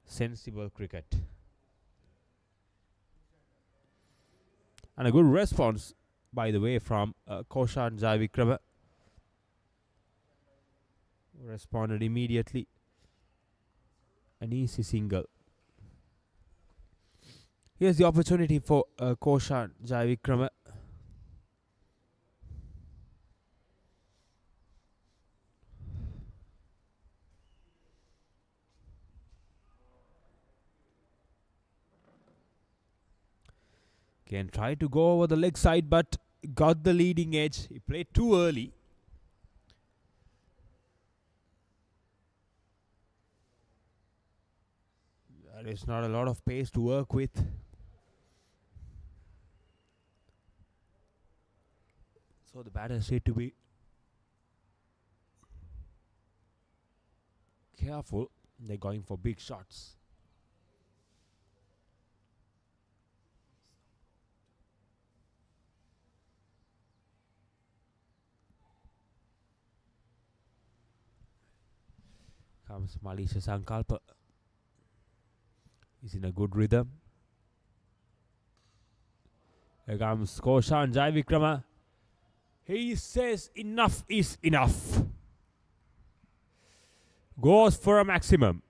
Sensible cricket. And a good response, by the way, from Koshan Jayavikrama. Responded immediately. An easy single. Here's the opportunity for Koshan Jayavikrama. Again, tried to go over the leg side, but got the leading edge. He played too early. There is not a lot of pace to work with. So the batters need to be careful. They're going for big shots. Comes Malisha Sankalpa. He's in a good rhythm. Here comes Koshan Jayavikrama. He says enough is enough. Goes for a maximum.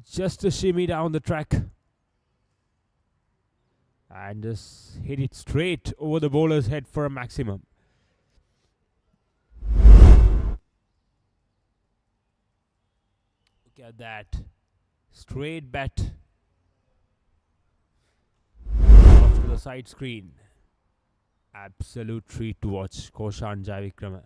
Just a shimmy down the track. And just hit it straight over the bowler's head for a maximum. Look at that. Straight bat. Off to the side screen. Absolute treat to watch Koshan Jayavikrama.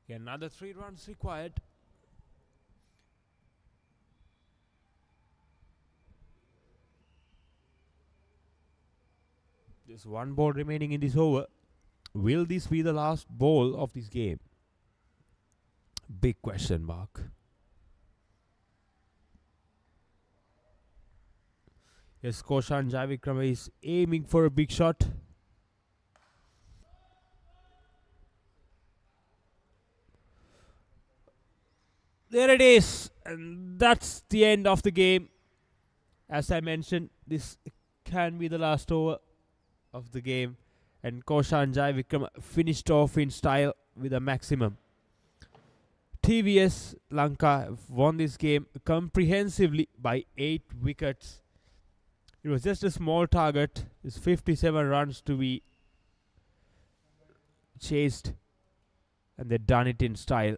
Another 3 runs required. There's 1 ball remaining in this over. Will this be the last ball of this game? Big question mark. Yes, Koshan Jayavikrama is aiming for a big shot. There it is, and that's the end of the game. As I mentioned, this can be the last over of the game, and Koshan Jayavikrama finished off in style with a maximum. TVS Lanka won this game comprehensively by 8 wickets. It was just a small target. It's 57 runs to be chased, and they've done it in style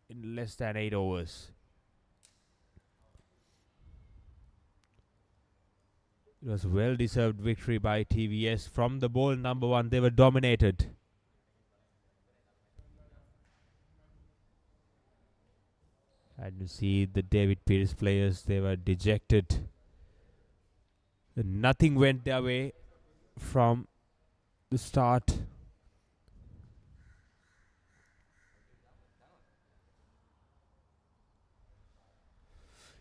in less than 8 overs. It was well-deserved victory by TVS. From the ball number 1, they were dominated. And you see the David Pieris players, they were dejected. Nothing went their way from the start.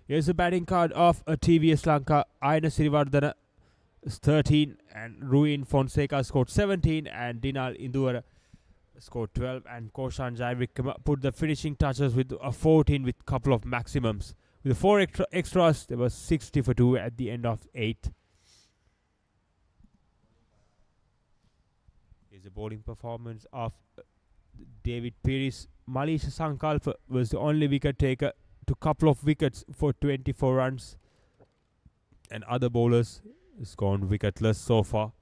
Here's a batting card of TVS Lanka. Aina Sirivardhana is 13 and Ruin Fonseca scored 17 and Dinal Indura scored 12 and Koshan Jaivikrama put the finishing touches with a 14 with couple of maximums. With the 4 extras, there was 60 for 2 at the end of 8. Here's a bowling performance of David Pieris. Malisha Sankalpa was the only wicket taker, took couple of wickets for 24 runs, and other bowlers has gone wicketless so far.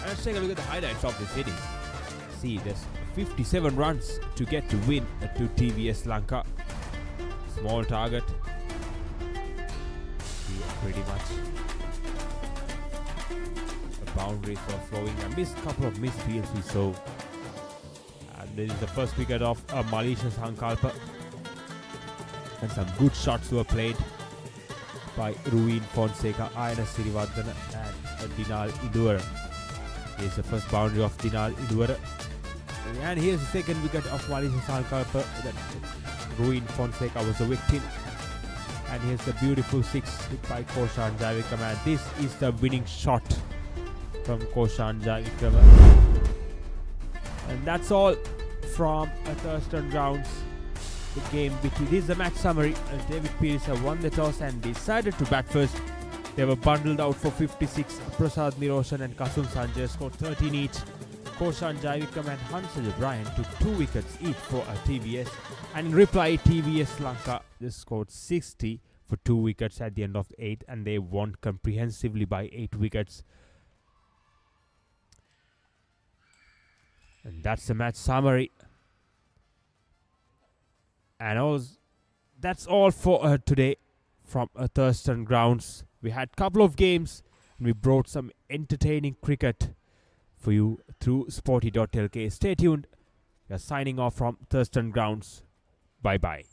Let's take a look at the highlights of this inning. See, there's 57 runs to get to win to TVS Lanka. Small target. Yeah, pretty much. The boundaries were flowing. I missed a couple of missed fields we saw. And this is the first wicket of Malisha Sankalpa. And some good shots were played by Ruin Fonseca, Aina Sirivardhana and Dinal Indura. Here's the first boundary of Dinal Indura. And here's the second wicket of Malisha Sankalpa. That Ruin Fonseca was the victim. And here's the beautiful 6 hit by Koshan Jaivikrama. And this is the winning shot from Koshan Jaivikrama. And that's all from Thurston grounds. The game between this is the match summary. David Pieris have won the toss and decided to bat first. They were bundled out for 56. Prasad Niroshan and Kasum Sanjay scored 13 each. Koshan Jaivikram and Hansaj Bryan took 2 wickets each for TVS. And in reply, TVS Lanka just scored 60 for 2 wickets at the end of 8. And they won comprehensively by 8 wickets. And that's the match summary. And that's all for today from Thurston grounds. We had a couple of games and we brought some entertaining cricket for you through Sporty.lk. Stay tuned. We are signing off from Thurston grounds. Bye bye.